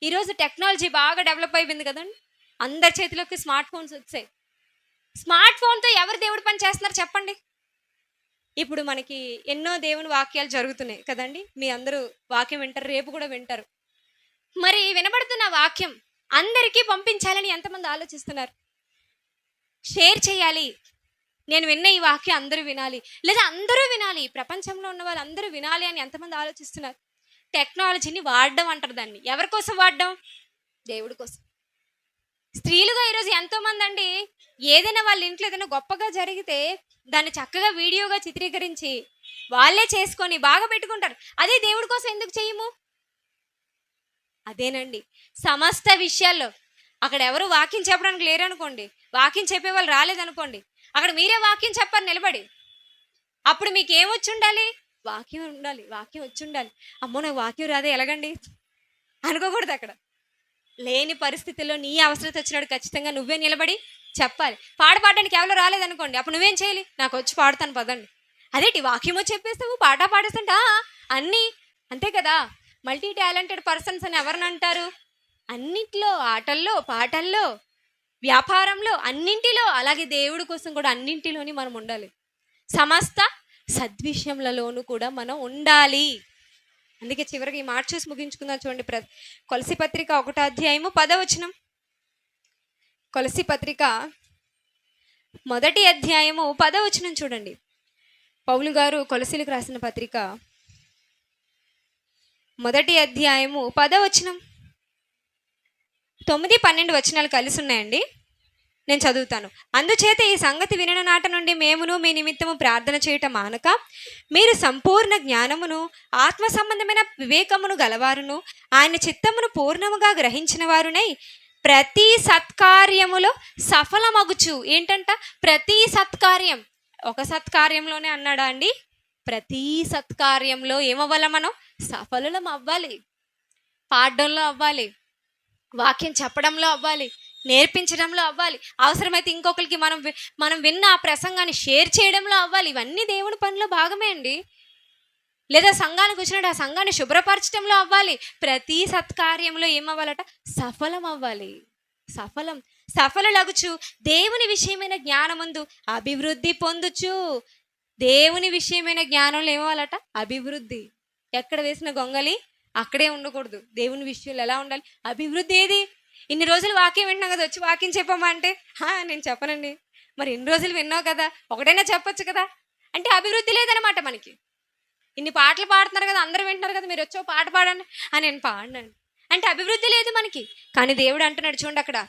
ఈరోజు టెక్నాలజీ బాగా డెవలప్ అయిపోయింది కదండి, అందరి చేతిలోకి స్మార్ట్ ఫోన్స్ వచ్చాయి. స్మార్ట్ ఫోన్తో ఎవరు దేవుడి పని చేస్తున్నారు చెప్పండి? ఇప్పుడు మనకి ఎన్నో దేవుని వాక్యాలు జరుగుతున్నాయి కదండి, మీ అందరూ వాక్యం వింటారు, రేపు కూడా వింటారు. మరి వినబడుతున్న వాక్యం అందరికీ పంపించాలని ఎంతమంది ఆలోచిస్తున్నారు? షేర్ చేయాలి, నేను విన్న ఈ వాక్యం అందరూ వినాలి, లేదా అందరూ వినాలి, ప్రపంచంలో ఉన్న వాళ్ళు అందరూ వినాలి అని ఎంతమంది ఆలోచిస్తున్నారు? టెక్నాలజీని వాడడం అంటారు దాన్ని. ఎవరి కోసం వాడడం? దేవుడి కోసం. స్త్రీలుగా ఈరోజు ఎంతోమంది అండి, ఏదైనా వాళ్ళ ఇంట్లో ఏదైనా గొప్పగా జరిగితే దాన్ని చక్కగా వీడియోగా చిత్రీకరించి వాళ్ళే చేసుకొని బాగా పెట్టుకుంటారు. అదే దేవుడి కోసం ఎందుకు చేయము? అదేనండి సమస్త విషయాల్లో. అక్కడ ఎవరు వాక్యం చెప్పడానికి లేరనుకోండి, వాక్యం చెప్పే వాళ్ళు రాలేదనుకోండి, అక్కడ మీరే వాక్యం చెప్పారు నిలబడి. అప్పుడు మీకు ఏమొచ్చి ఉండాలి? వాక్యం ఉండాలి, వాక్యం వచ్చి ఉండాలి. అమ్మో, నాకు వాక్యం రాదే ఎలాగండి అనుకోకూడదు. అక్కడ లేని పరిస్థితుల్లో నీ అవసరత వచ్చినాడు ఖచ్చితంగా నువ్వే నిలబడి చెప్పాలి. పాడడానికి ఎవరో రాలేదనుకోండి, అప్పుడు నువ్వేం చేయాలి? నాకు వచ్చి పాడతాను పదండి. అదేంటి వాక్యమో చెప్పేస్తావు, పాట పాడేస్తుంటా అన్నీ అంతే కదా. మల్టీ టాలెంటెడ్ పర్సన్స్ అని ఎవరిని అంటారు? అన్నింటిలో, ఆటల్లో, పాటల్లో, వ్యాపారంలో, అన్నింటిలో. అలాగే దేవుడి కోసం కూడా అన్నింటిలోని మనం ఉండాలి. సమస్త సద్విషయములలోనూ కూడా మనం ఉండాలి. అందుకే చివరికి ఈ మాట చూసి ముగించుకుందాం. చూడండి, కొలసీ పత్రిక 1వ అధ్యాయము 10వ వచనం. కొలసీ పత్రిక 1వ అధ్యాయము 10వ వచనం చూడండి. పౌలు గారు కొలసీలకు రాసిన పత్రిక 1వ అధ్యాయము 10వ వచనం. 9, 12 వచనాలు కలిసి ఉన్నాయండి, నేను చదువుతాను. అందుచేత ఈ సంగతి వినిన నాట నుండి మేమును మీ నిమిత్తము ప్రార్థన చేయటం మానక, మీరు సంపూర్ణ జ్ఞానమును ఆత్మ సంబంధమైన వివేకమును గలవారును ఆయన చిత్తమును పూర్ణముగా గ్రహించిన వారునై ప్రతి సత్కార్యములో సఫలమగుచు. ఏంటంట? ప్రతి సత్కార్యం. ఒక సత్కార్యంలోనే అన్నాడా అండి? ప్రతి సత్కార్యంలో ఏమవ్వాలి? మనం సఫలం అవ్వాలి. పాడడంలో అవ్వాలి, వాక్యం చెప్పడంలో అవ్వాలి, నేర్పించడంలో అవ్వాలి, అవసరమైతే ఇంకొకరికి మనం విన్న ఆ ప్రసంగాన్ని షేర్ చేయడంలో అవ్వాలి. ఇవన్నీ దేవుని పనిలో భాగమే అండి. లేదా సంఘానికి వచ్చినట్టు ఆ సంఘాన్ని శుభ్రపరచడంలో అవ్వాలి. ప్రతి సత్కార్యంలో ఏమవ్వాలట? సఫలం అవ్వాలి. సఫలలగుచు దేవుని విషయమైన జ్ఞానమందు అభివృద్ధి పొందుచు. దేవుని విషయమైన జ్ఞానంలో ఏమవ్వాలట? అభివృద్ధి. ఎక్కడ వేసిన గొంగలి అక్కడే ఉండకూడదు. దేవుని విషయంలో ఎలా ఉండాలి? అభివృద్ధి. ఏది? ఇన్ని రోజులు వాక్యం వింటున్నావు కదా, వచ్చి వాక్యం చెప్పమ్మా అంటే నేను చెప్పనండి. మరి ఇన్ని రోజులు విన్నావు కదా, ఒకటైనా చెప్పొచ్చు కదా అంటే అభివృద్ధి లేదనమాట మనకి. ఇన్ని పాటలు పాడుతున్నారు కదా, అందరూ వింటున్నారు కదా, మీరు వచ్చో పాట పాడండి అని నేను పాడినాను అంటే అభివృద్ధి లేదు మనకి. కానీ దేవుడు అంటున్నాడు చూడండి, అక్కడ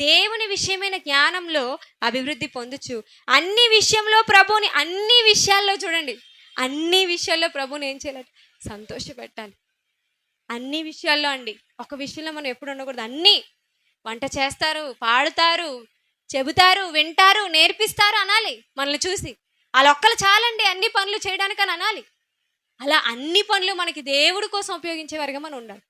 దేవుని విషయమైన జ్ఞానంలో అభివృద్ధి పొందుచు అన్ని విషయంలో ప్రభువుని, అన్ని విషయాల్లో చూడండి, అన్ని విషయాల్లో ప్రభువుని ఏం చేయాలి? సంతోషపెట్టాలి. అన్ని విషయాల్లో అండి. ఒక విషయంలో మనం ఎప్పుడు ఉండకూడదు. అన్నీ వంట చేస్తారు, పాడుతారు, చెబుతారు, వింటారు, నేర్పిస్తారు అనాలి. మనల్ని చూసి అలా ఒక్కలు చాలండి అన్ని పనులు చేయడానికి అని అనాలి. అలా అన్ని పనులు మనకి దేవుడి కోసం ఉపయోగించేవారుగా మనం ఉండాలి.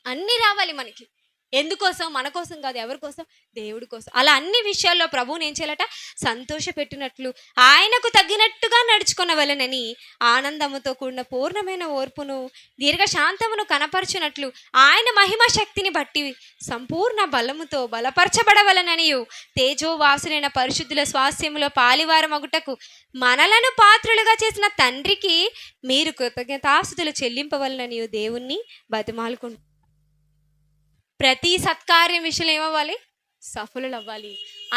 అన్నీ రావాలి మనకి. ఎందుకోసం? మన కోసం కాదు. ఎవరి కోసం? దేవుడి కోసం. అలా అన్ని విషయాల్లో ప్రభువుని ఏం చేయాలట? సంతోష పెట్టినట్లు, ఆయనకు తగ్గినట్టుగా నడుచుకొనవలెనని ఆనందముతో కూడిన పూర్ణమైన ఓర్పును దీర్ఘశాంతమును కనపరచునట్లు ఆయన మహిమ శక్తిని బట్టి సంపూర్ణ బలముతో బలపరచబడవలననియు తేజోవాసులైన పరిశుద్ధుల స్వాస్యములో పాలివారమగుటకు మనలను పాత్రులుగా చేసిన తండ్రికి మీరు కృతజ్ఞతాస్తుతులు చెల్లింపవలననియు దేవుణ్ణి బతిమాలుకుంటు. ప్రతి సత్కార్యం విషయంలో ఏమవ్వాలి? సఫలులు అవ్వాలి.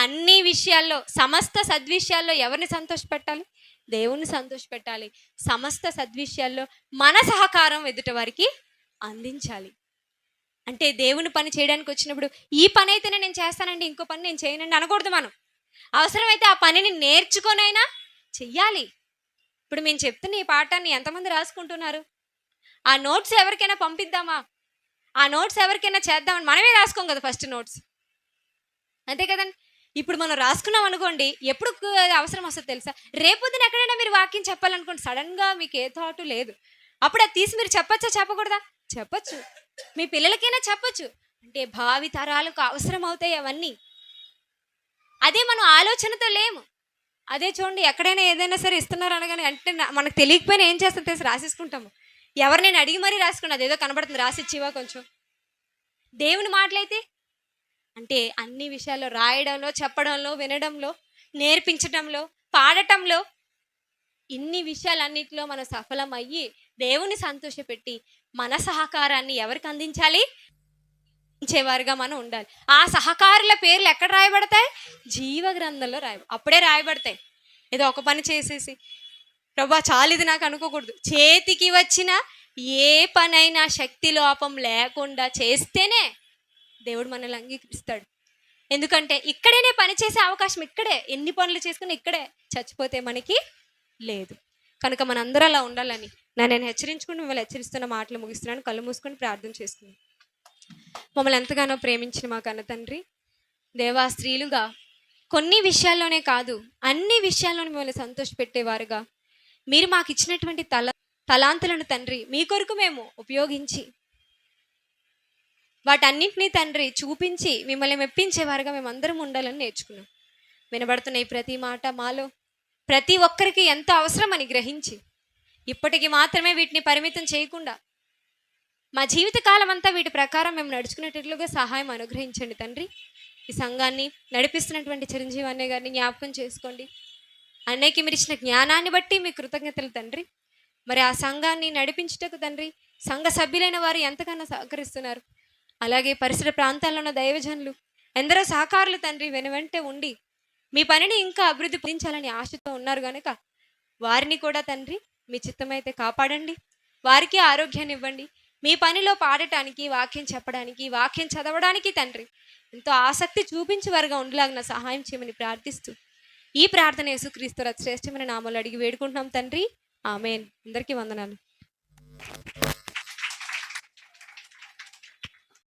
అన్ని విషయాల్లో, సమస్త సద్విషయాల్లో ఎవరిని సంతోషపెట్టాలి? దేవుణ్ణి సంతోషపెట్టాలి. సమస్త సద్విషయాల్లో మన సహకారం ఎదుటి వారికి అందించాలి. అంటే దేవుని పని చేయడానికి వచ్చినప్పుడు ఈ పని అయితేనే నేను చేస్తానండి, ఇంకో పని నేను చేయనండి అనకూడదు. మనం అవసరమైతే ఆ పనిని నేర్చుకొనైనా చెయ్యాలి. ఇప్పుడు మేము చెప్తున్న ఈ పాఠాన్ని ఎంతమంది రాసుకుంటున్నారు? ఆ నోట్స్ ఎవరికైనా పంపిద్దామా? ఆ నోట్స్ ఎవరికైనా చేద్దామని మనమే రాసుకోం కదా ఫస్ట్ నోట్స్, అంతే కదండి. ఇప్పుడు మనం రాసుకున్నాం అనుకోండి, ఎప్పుడు అవసరం వస్తుంది తెలుసా? రేపొద్దున ఎక్కడైనా మీరు వాక్యం చెప్పాలనుకోండి, సడన్గా మీకు ఏ థాటు లేదు, అప్పుడు అది తీసి మీరు చెప్పచ్చా చెప్పకూడదా? చెప్పచ్చు. మీ పిల్లలకైనా చెప్పచ్చు. అంటే భావి తరాలకు అవసరం అవుతాయి అవన్నీ. అదే మనం ఆలోచనతో లేము. అదే చూడండి, ఎక్కడైనా ఏదైనా సరే ఇస్తున్నారు అనగానే అంటే మనకు తెలియకపోయినా ఏం చేస్తాం తెలిసి రాసేసుకుంటాము. ఎవరినైనా అడిగి మరీ రాసుకుని అదేదో కనబడుతుంది రాసిచ్చివా కొంచెం. దేవుని మాటలైతే అంటే అన్ని విషయాల్లో రాయడంలో, చెప్పడంలో, వినడంలో, నేర్పించడంలో, పాడటంలో, ఇన్ని విషయాలన్నిటిలో మనం సఫలం అయ్యి దేవుని సంతోషపెట్టి మన సహకారాన్ని ఎవరికి అందించాలి? ఇచ్చేవారుగా మనం ఉండాలి. ఆ సహకారుల పేర్లు ఎక్కడ రాయబడతాయి? జీవ గ్రంథంలో అప్పుడే రాయబడతాయి. ఏదో ఒక పని చేసేసి ప్రభా చాలు ఇది నాకు అనుకోకూడదు. చేతికి వచ్చిన ఏ పనైనా శక్తి లోపం లేకుండా చేస్తేనే దేవుడు మనల్ని అంగీకరిస్తాడు. ఎందుకంటే ఇక్కడేనే పని చేసే అవకాశం, ఇక్కడే ఎన్ని పనులు చేసుకుని ఇక్కడే చచ్చిపోతే మనకి లేదు. కనుక మనందరూ అలా ఉండాలని నేను హెచ్చరించుకుని మిమ్మల్ని హెచ్చరిస్తున్న మాటలు ముగిస్తున్నాను. కళ్ళు మూసుకొని ప్రార్థన చేసుకున్నాను. మమ్మల్ని ఎంతగానో ప్రేమించిన మా కన్న తండ్రి, దేవా, స్త్రీలుగా కొన్ని విషయాల్లోనే కాదు అన్ని విషయాల్లోనే మిమ్మల్ని సంతోషపెట్టేవారుగా మీరు మాకు ఇచ్చినటువంటి తలాంతులను తండ్రి మీ కొరకు మేము ఉపయోగించి వాటన్నింటినీ తండ్రి చూపించి మిమ్మల్ని మెప్పించేవారుగా మేమందరం ఉండాలని నేర్చుకున్నాం. వినబడుతున్న ఈ ప్రతి మాట మాలో ప్రతి ఒక్కరికి ఎంతో అవసరం అని గ్రహించి ఇప్పటికి మాత్రమే వీటిని పరిమితం చేయకుండా మా జీవితకాలం అంతా వీటి ప్రకారం మేము నడుచుకునేటట్లుగా సహాయం అనుగ్రహించండి తండ్రి. ఈ సంఘాన్ని నడిపిస్తున్నటువంటి చిరంజీవి అన్నయ్య గారిని జ్ఞాపకం చేసుకోండి. అన్నయ్యకి మీరు ఇచ్చిన జ్ఞానాన్ని బట్టి మీ కృతజ్ఞతలు తండ్రి. మరి ఆ సంఘాన్ని నడిపించుటకు తండ్రి సంఘ సభ్యులైన వారు ఎంతగానో సహకరిస్తున్నారు. అలాగే పరిసర ప్రాంతాల్లో ఉన్న దైవజనులు ఎందరో సహకారులు తండ్రి వెనువెంటే ఉండి మీ పనిని ఇంకా అభివృద్ధి పొందించాలని ఆశతో ఉన్నారు కనుక వారిని కూడా తండ్రి మీ చిత్తమైతే కాపాడండి. వారికి ఆరోగ్యాన్ని ఇవ్వండి. మీ పనిలో పాడటానికి, వాక్యం చెప్పడానికి, వాక్యం చదవడానికి తండ్రి ఎంతో ఆసక్తి చూపించేవారుగా ఉండలాగిన సహాయం చేయమని ప్రార్థిస్తూ ఈ ప్రార్థన యేసుక్రీస్తు శ్రేష్టమైన నామములో అడిగి వేడుకుంటున్నాం తండ్రి. ఆమేన్. అందరికీ వందనాలు.